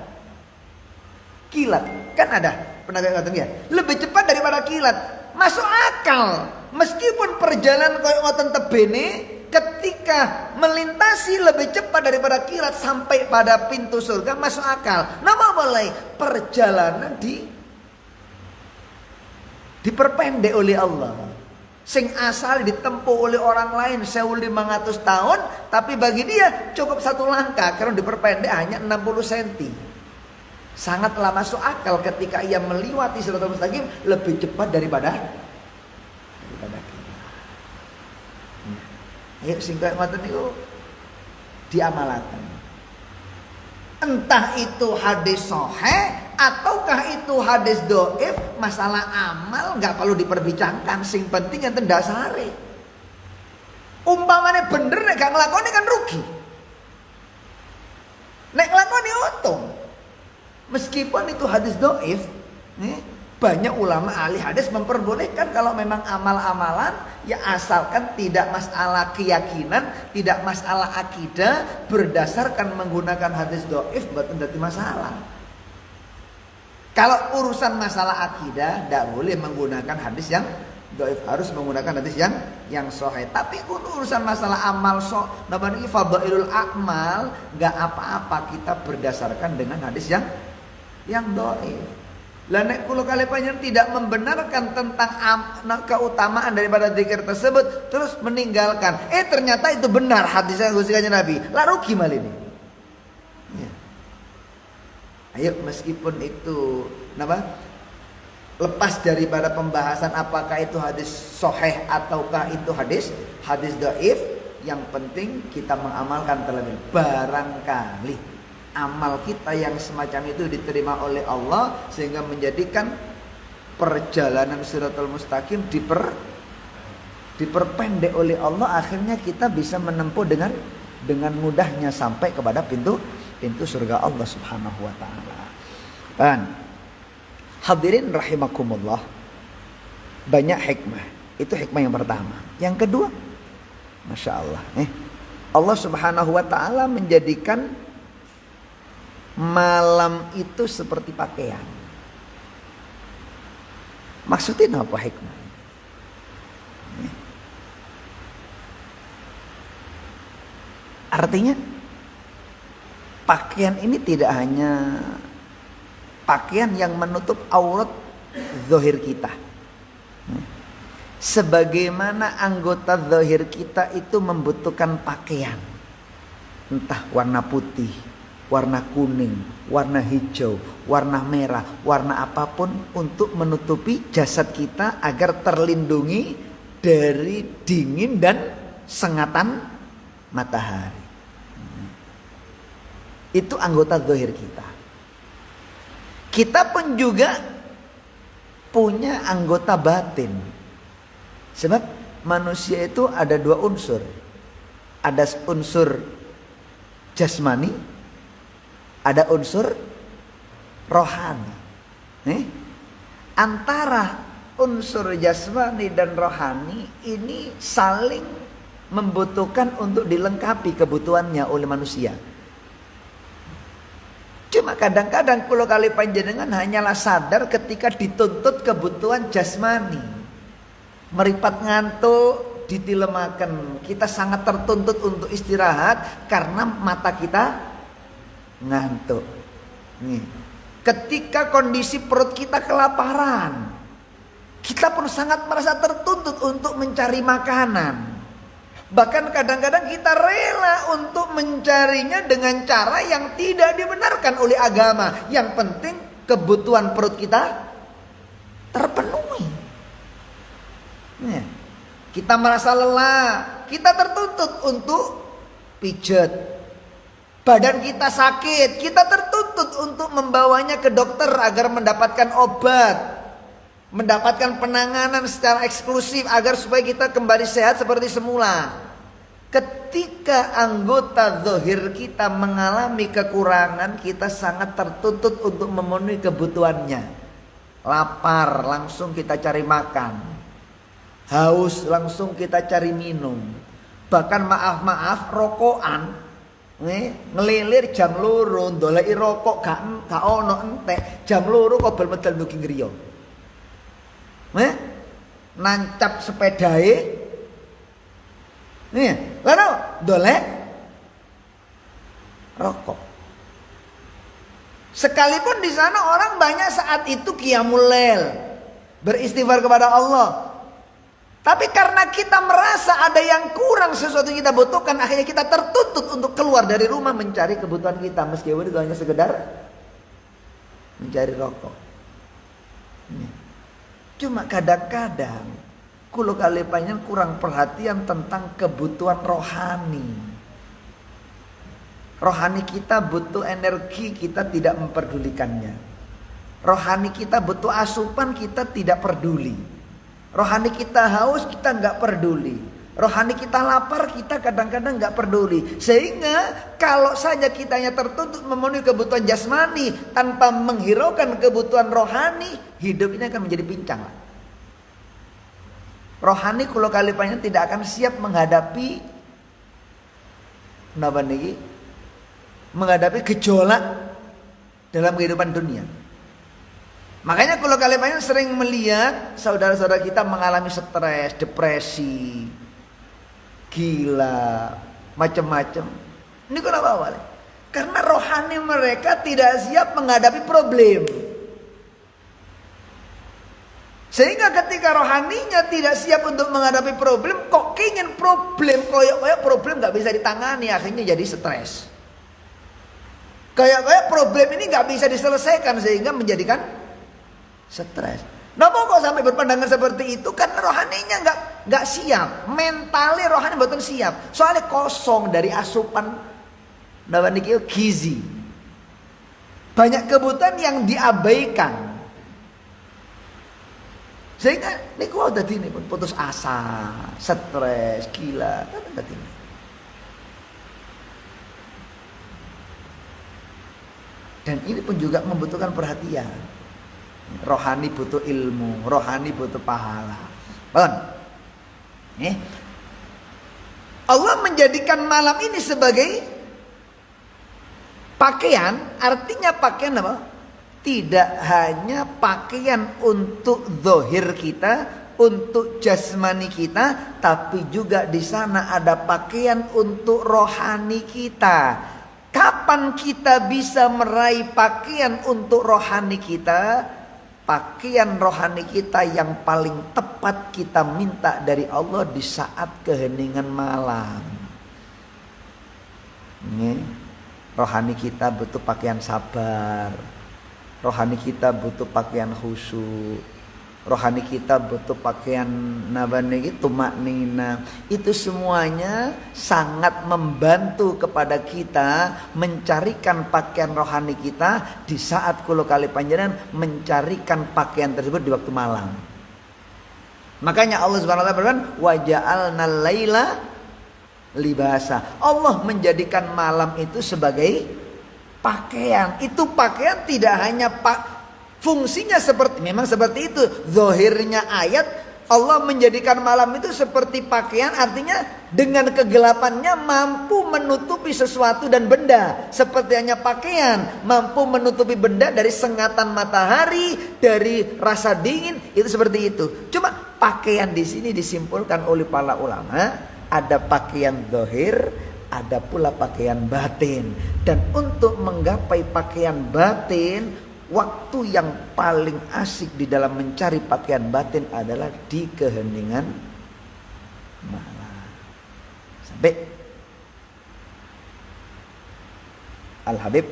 kilat. Kan ada pendapat kata dia lebih cepat daripada kilat. Masuk akal. Meskipun perjalanan koyo ngoten tebene, ketika melintasi lebih cepat daripada kilat sampai pada pintu surga, masuk akal. Nama boleh perjalanan diperpendek oleh Allah. Sing asal ditempuh oleh orang lain 1500 tahun, tapi bagi dia cukup satu langkah karena diperpendek hanya 60 cm. Sangatlah masuk akal ketika ia melewati siratal mustaqim lebih cepat daripada kita. Ayo singkat ngoten niku diamalaken. Entah itu hadis sahih ataukah itu hadis dhaif, masalah amal nggak perlu diperbincangkan, sing penting enten dasare. Umpamane bener nek gak nglakoni kan rugi. Nek nglakoni untung. Meskipun itu hadis dhaif, banyak ulama ahli hadis memperbolehkan kalau memang amal-amalan ya asalkan tidak masalah keyakinan, tidak masalah akidah, berdasarkan menggunakan hadis dhaif mboten dadi masalah. Kalau urusan masalah akidah tidak boleh menggunakan hadis yang dhaif, harus menggunakan hadis yang sahih. Tapi urusan masalah amal namanya fadhailul a'mal, enggak apa-apa kita berdasarkan dengan hadis yang dhaif. Lah nek kula kali panjenengan tidak membenarkan tentang keutamaan daripada zikir tersebut terus meninggalkan, ternyata itu benar hadisnya Gusti Kanjeng Nabi, lah rugi mal ini. Ya. Ayo meskipun itu lepas daripada pembahasan apakah itu hadis sahih ataukah itu hadis dhaif, yang penting kita mengamalkan terlebih. Barangkali amal kita yang semacam itu diterima oleh Allah sehingga menjadikan perjalanan Shiratal Mustaqim diperpendek oleh Allah, akhirnya kita bisa menempuh dengan mudahnya sampai kepada pintu surga Allah Subhanahu wa taala. Dan hadirin rahimakumullah, banyak hikmah. Itu hikmah yang pertama. Yang kedua, Masya Allah, Allah Subhanahu wa taala menjadikan malam itu seperti pakaian. Maksudnya apa hikmah? Artinya pakaian ini tidak hanya pakaian yang menutup aurat zahir kita. Sebagaimana anggota zahir kita itu membutuhkan pakaian. Entah warna putih, warna kuning, warna hijau, warna merah, warna apapun untuk menutupi jasad kita agar terlindungi dari dingin dan sengatan matahari. Itu anggota zahir kita. Kita pun juga punya anggota batin. Sebab manusia itu ada dua unsur. Ada unsur jasmani, ada unsur rohani. Antara unsur jasmani dan rohani ini saling membutuhkan untuk dilengkapi kebutuhannya oleh manusia. Cuma kadang-kadang kulo kali panjenengan hanyalah sadar ketika dituntut kebutuhan jasmani. Meripat ngantuk, ditilemaken. Kita sangat tertuntut untuk istirahat karena mata kita ngantuk. Ketika kondisi perut kita kelaparan, kita pun sangat merasa tertuntut untuk mencari makanan. Bahkan kadang-kadang kita rela untuk mencarinya dengan cara yang tidak dibenarkan oleh agama. Yang penting kebutuhan perut kita terpenuhi. Kita merasa lelah, kita tertuntut untuk pijat. Badan kita sakit, kita tertuntut untuk membawanya ke dokter agar mendapatkan obat, mendapatkan penanganan secara eksklusif agar supaya kita kembali sehat seperti semula. Ketika anggota zahir kita mengalami kekurangan, kita sangat tertuntut untuk memenuhi kebutuhannya. Lapar, langsung kita cari makan. Haus, langsung kita cari minum. Bahkan maaf rokokan, ngelilir jam loro, ndoleki rokok gak ono entek. Jam loro kok bel medal ndugi ngriya. Nancap sepedahe. Lalu dolek rokok. Sekalipun di sana orang banyak saat itu qiyamul lail, beristighfar kepada Allah. Tapi karena kita merasa ada yang kurang sesuatu yang kita butuhkan, akhirnya kita tertuntut untuk keluar dari rumah mencari kebutuhan kita, meskipun itu hanya sekedar mencari rokok. Cuma kadang-kadang kulo kali panjang kurang perhatian tentang kebutuhan rohani. Rohani kita butuh energi, kita tidak memperdulikannya. Rohani kita butuh asupan, kita tidak peduli. Rohani kita haus, kita nggak peduli. Rohani kita lapar, kita kadang-kadang nggak peduli. Sehingga kalau saja kitanya tertuntut memenuhi kebutuhan jasmani tanpa menghiraukan kebutuhan rohani, hidup ini akan menjadi pincang. Rohani kulo kali panjang tidak akan siap menghadapi menghadapi gejolak dalam kehidupan dunia. Makanya kulo kali panjang sering melihat saudara-saudara kita mengalami stres, depresi, gila, macam-macam. Ini kenapa awalnya? Karena rohani mereka tidak siap menghadapi problem. Sehingga ketika rohaninya tidak siap untuk menghadapi problem, kok ingin problem, koyok-koyok problem gak bisa ditangani, akhirnya jadi stres. Kayak problem ini gak bisa diselesaikan sehingga menjadikan stres. Kenapa kok sampai berpandangan seperti itu? Karena rohaninya nggak siap, mentalnya rohani betul siap. Soalnya kosong dari asupan gizi. Banyak kebutuhan yang diabaikan. Sehingga ini kok tadi ini putus asa, stres, gila, kan tadi. Dan ini pun juga membutuhkan perhatian. Rohani butuh ilmu, rohani butuh pahala. Allah menjadikan malam ini sebagai pakaian, artinya pakaian apa? Tidak hanya pakaian untuk zahir kita, untuk jasmani kita, tapi juga di sana ada pakaian untuk rohani kita. Kapan kita bisa meraih pakaian untuk rohani kita? Pakaian rohani kita yang paling tepat kita minta dari Allah di saat keheningan malam. Ini rohani kita butuh pakaian sabar. Rohani kita butuh pakaian khusyuk. Rohani kita butuh pakaian tumaknina. Itu semuanya sangat membantu kepada kita mencarikan pakaian rohani kita di saat kulo kali panjenengan mencarikan pakaian tersebut di waktu malam. Makanya Allah Subhanahu wa taala berfirman, "Wa ja'alnal laila libasa." Allah menjadikan malam itu sebagai pakaian. Itu pakaian tidak hanya fungsinya memang seperti itu. Zahirnya ayat Allah menjadikan malam itu seperti pakaian, artinya dengan kegelapannya mampu menutupi sesuatu dan benda. Seperti hanya pakaian mampu menutupi benda dari sengatan matahari, dari rasa dingin, itu seperti itu. Cuma pakaian di sini disimpulkan oleh para ulama, ada pakaian zahir, ada pula pakaian batin. Dan untuk menggapai pakaian batin, waktu yang paling asik di dalam mencari pakaian batin adalah di keheningan malam. Sampai Al-Habib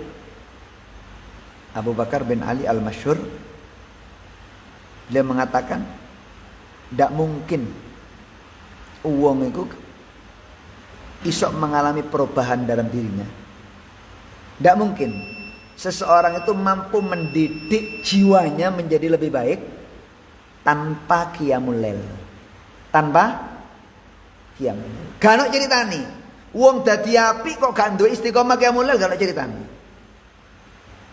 Abu Bakar bin Ali Al-Masyhur, dia mengatakan tidak mungkin uang itu isok mengalami perubahan dalam dirinya. Tidak mungkin seseorang itu mampu mendidik jiwanya menjadi lebih baik tanpa qiyamul lail. Tanpa qiyamul lail. Gak ono ceritani. Wong dadi apik kok gak duwe istiqomah qiyamul lail, gak ono ceritani.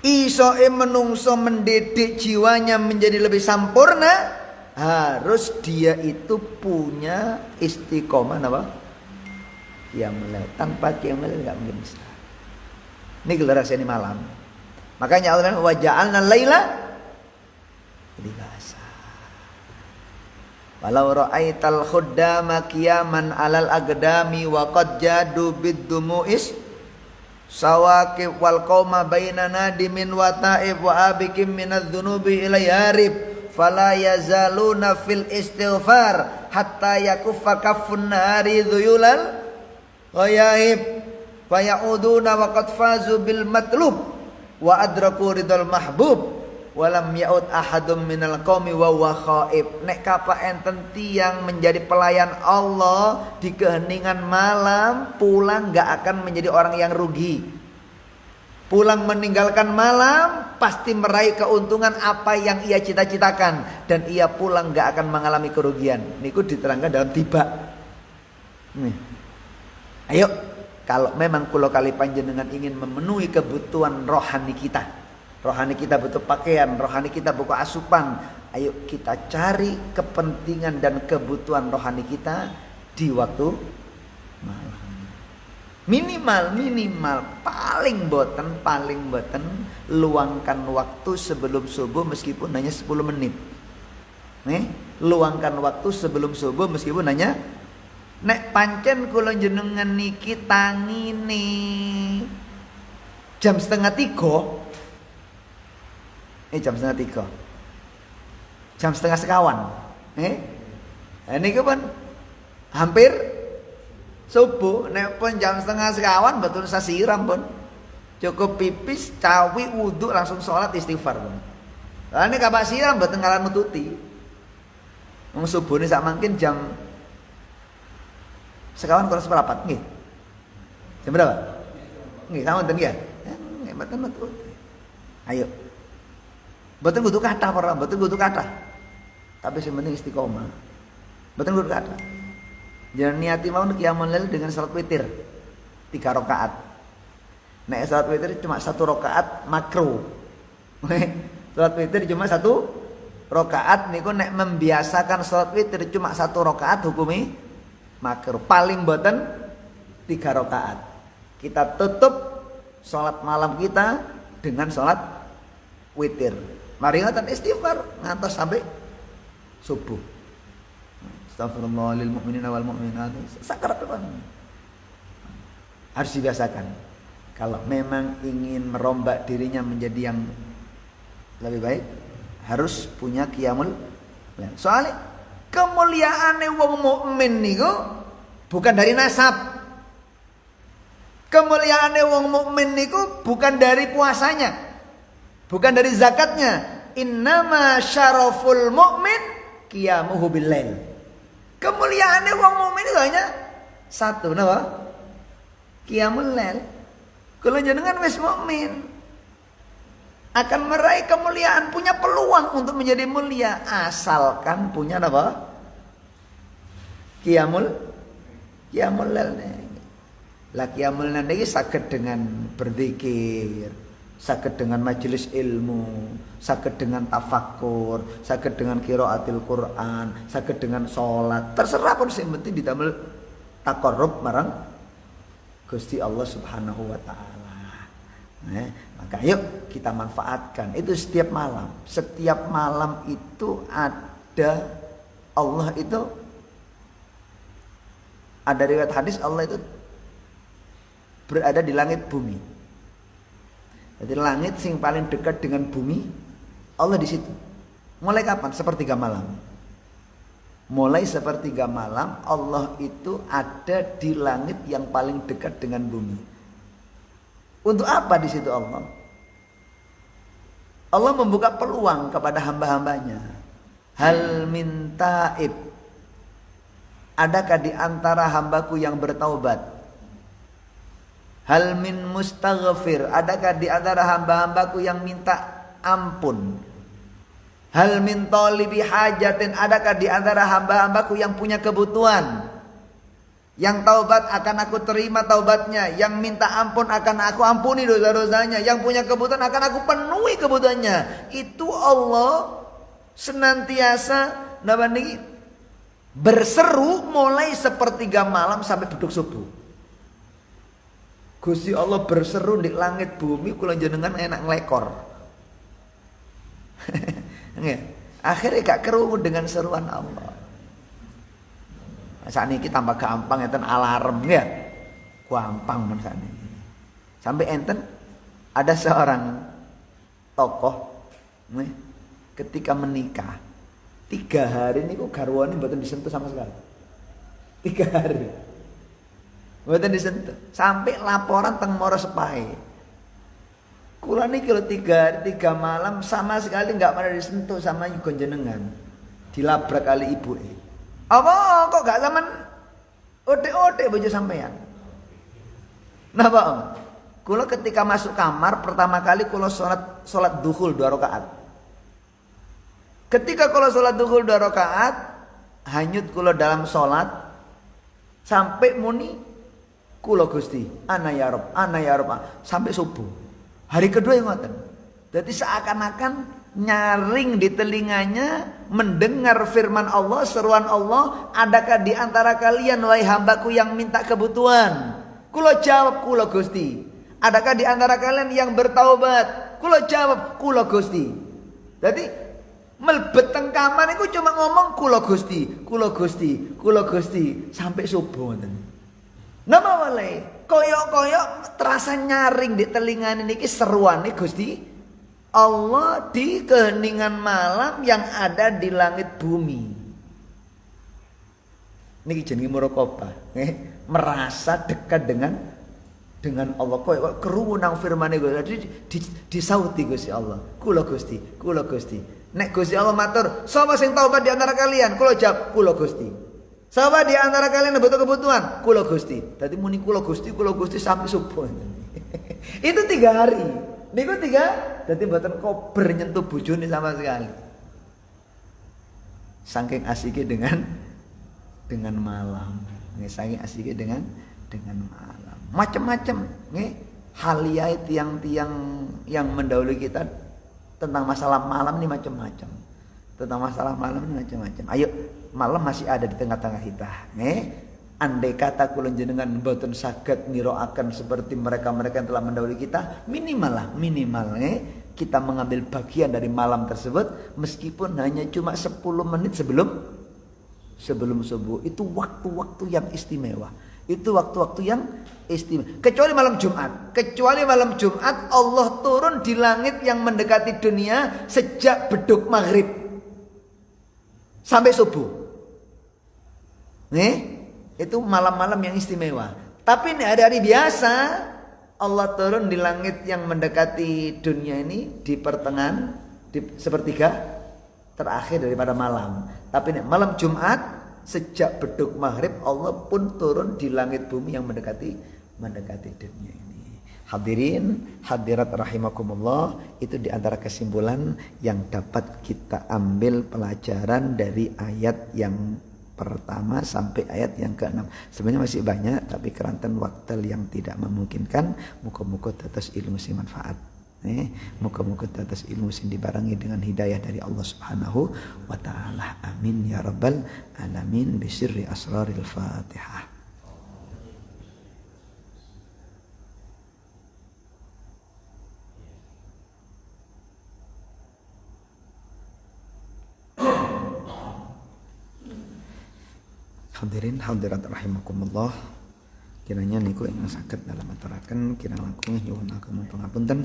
Isoke menungso mendidik jiwanya menjadi lebih sempurna, harus dia itu punya istiqomah apa? Qiyamul lail. Tanpa qiyamul lail gak mungkin bisa. Ini gelar ini malam. Makanya Allah bilang, wa ja'alna laila libasa. Walau ra'aital khuddama qiyaman 'alal aqdami wa qad jadu bid-dumu'is sawaqib wal qauma baina nadimin wa ta'ib wa abikim minadz-dzunubi ila yarib fala yazaluna fil istighfar hatta yakuffa kaffun nari dhuyulal ghayib fa ya'uduna wa qad fazu bil matlub wa adraku ridal mahbub walam yaud ahadum minal qaumi wa huwa khaib. Nek kapa enten tiang menjadi pelayan Allah di keheningan malam, pulang enggak akan menjadi orang yang rugi. Pulang meninggalkan malam pasti meraih keuntungan apa yang ia cita-citakan, dan ia pulang enggak akan mengalami kerugian. Niku diterangkan dalam tiba. Nih. Ayo, kalau memang kula kali panjenengan ingin memenuhi kebutuhan rohani kita, rohani kita butuh pakaian, rohani kita butuh asupan, ayo kita cari kepentingan dan kebutuhan rohani kita di waktu malam. Minimal paling boten luangkan waktu sebelum subuh meskipun hanya 10 menit. Nih, luangkan waktu sebelum subuh meskipun hanya. Nek pancen kula jenengan niki tangine jam 2:30. Jam 2:30. Jam 2:30. Niki pun hampir subuh. Nek pun jam 2:30 betul sasiram pun. Cukup pipis, cawi, wudu langsung sholat istighfar pun. Lah nek kabak siram mboten ngaran metuti. Wong subuh ni sak mangkin jam sekawan kurang seperapat, nggih. Jam berapa? Nggih, sampun nggih. Nggih, mboten metu. Ayo. Mboten kudu kathah para, mboten kudu kathah. Tapi sing penting istiqomah. Mboten kudu kathah. Jangan niati mawon qiyamul lail dengan salat witir 3 rakaat. Nek salat witir cuma 1 rakaat makruh. Salat witir cuma 1 rakaat niku nek membiasakan salat witir cuma 1 rakaat hukumi makruh. Paling boten 3 rakaat. Kita tutup sholat malam kita dengan sholat witir. Mari ngoten istighfar ngantos sampai subuh. Astagfirullah lil mu'minina wal mu'minat. Sakarat harus dibiasakan. Kalau memang ingin merombak dirinya menjadi yang lebih baik, harus punya qiyamul lail. Soalnya kemuliaane wong mukmin niku bukan dari nasab. Kemuliaane wong mukmin niku bukan dari puasanya, bukan dari zakatnya. Innama syaraful mukmin qiyamuhu bil lail. Kemuliaane wong mukmin itu hanya satu, napa? Qiyamul lail. Kalau jenengan wis mukmin akan meraih kemuliaan, punya peluang untuk menjadi mulia asalkan punya apa? Qiyamul lail. Lah qiyamul lail iki saged dengan berzikir, saged dengan majelis ilmu, saged dengan tafakkur, saged dengan qiraatil Quran, saged dengan salat. Terserah pun sing penting didamel taqarrub marang Gusti Allah Subhanahu wa taala. Maka yuk kita manfaatkan itu setiap malam. Setiap malam itu ada Allah itu, ada riwayat hadis Allah itu berada di langit bumi. Jadi langit sing paling dekat dengan bumi Allah di situ. Mulai kapan? Sepertiga malam. Mulai sepertiga malam Allah itu ada di langit yang paling dekat dengan bumi. Untuk apa di situ Allah? Allah membuka peluang kepada hamba-hambanya. Hal min taib. Adakah di antara hambaku yang bertaubat? Hal min mustaghfir. Adakah di antara hamba-hambaku yang minta ampun? Hal min talibi hajatin. Adakah di antara hamba-hambaku yang punya kebutuhan? Yang taubat akan aku terima taubatnya, yang minta ampun akan aku ampuni dosa-dosanya, yang punya kebutuhan akan aku penuhi kebutuhannya. Itu Allah senantiasa berseru mulai sepertiga malam sampai beduk subuh. Gusti Allah berseru di langit bumi, kula jenengan enak nglekor. Akhirnya gak kerungu dengan seruan Allah. Saat ini tambah gampang enten alarm ya, gampang men saat ini. Sampai enten ada seorang tokoh, ketika menikah 3 hari ini kok garwane mboten disentuh sama sekali. 3 hari mboten disentuh, sampai laporan teng Moro Sepahe. Kula niki lho 3 malam sama sekali enggak pernah disentuh sama jenengan. Dilabrak kali ibu. Apa kok gak zaman otek-otek bojo sampean? Napa Om? Kula ketika masuk kamar pertama kali kula salat duhul 2 rakaat. Ketika kula salat duhul 2 rakaat, hanyut kula dalam salat sampai muni kula Gusti, ana ya Rabb, sampai subuh. Hari kedua yang ngoten. Jadi seakan-akan nyaring di telinganya mendengar firman Allah, seruan Allah, adakah di antara kalian wahai hambaku yang minta kebutuhan? Kula jawab kula Gusti. Adakah di antara kalian yang bertaubat? Kula jawab kula Gusti. Jadi melebet teng kamar iku cuma ngomong kula Gusti, kula Gusti, kula Gusti sampai subuh ngoten. Napa wae? Koyok-koyok terasa nyaring di telinga niki seruane Gusti Allah di keheningan malam yang ada di langit bumi. Niki jenenge muraqabah, merasa dekat dengan Allah. Koyok krungu nang firman-E Gusti disauti Gusti Allah. Kula Gusti, kula Gusti. Nek Gusti Allah matur, sapa sing taubat di antara kalian? Kula jawab, kula Gusti. Sapa di antara kalian butuh kebutuhan? Kula Gusti. Tadi muni kula Gusti sampai subuh. Itu 3 hari. Niku 3, dadi mboten kober nyentuh bojone sama sekali. Saking asiknya dengan malam. Saking asiknya dengan malam. Macam-macam nggih. Halia tiang-tiang yang mendahului kita tentang masalah malam ini macam-macam. Tentang masalah malam ini macam-macam. Ayo, malam masih ada di tengah-tengah kita. Andai kata kula jenengan mboten saged niroaken seperti mereka-mereka yang telah mendahului kita, minimal kita mengambil bagian dari malam tersebut meskipun hanya cuma 10 menit sebelum subuh. Itu waktu-waktu yang istimewa. Itu waktu-waktu yang istimewa. Kecuali malam Jumat Allah turun di langit yang mendekati dunia sejak beduk maghrib sampai subuh. Itu malam-malam yang istimewa. Tapi ini hari-hari biasa Allah turun di langit yang mendekati dunia ini di pertengahan, di sepertiga terakhir daripada malam. Tapi ini malam Jumat sejak beduk maghrib Allah pun turun di langit bumi yang mendekati dunia ini. Hadirin, hadirat rahimakumullah, itu di antara kesimpulan yang dapat kita ambil pelajaran dari ayat yang pertama sampai ayat yang ke-6. Sebenarnya masih banyak, tapi keranten waktu yang tidak memungkinkan. Muka-muka tetes ilmu si manfaat. Muka-muka tetes ilmu sing dibarengi dengan hidayah dari Allah Subhanahu wa taala. Amin ya rabbal alamin bisirri asraril Fatihah. Hadirin hadirat rahimakumullah, kiranya niku ingkang saged dalam aturaken kirang langkung nyuwun ngapunten.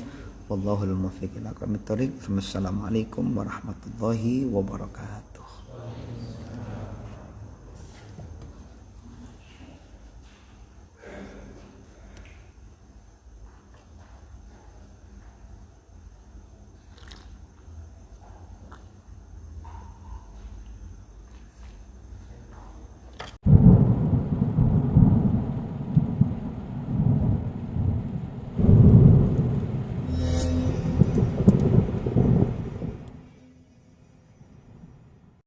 Wallahul muwaffiq ila aqwamit thoriq. Wassalamualaikum warahmatullahi wabarakatuh.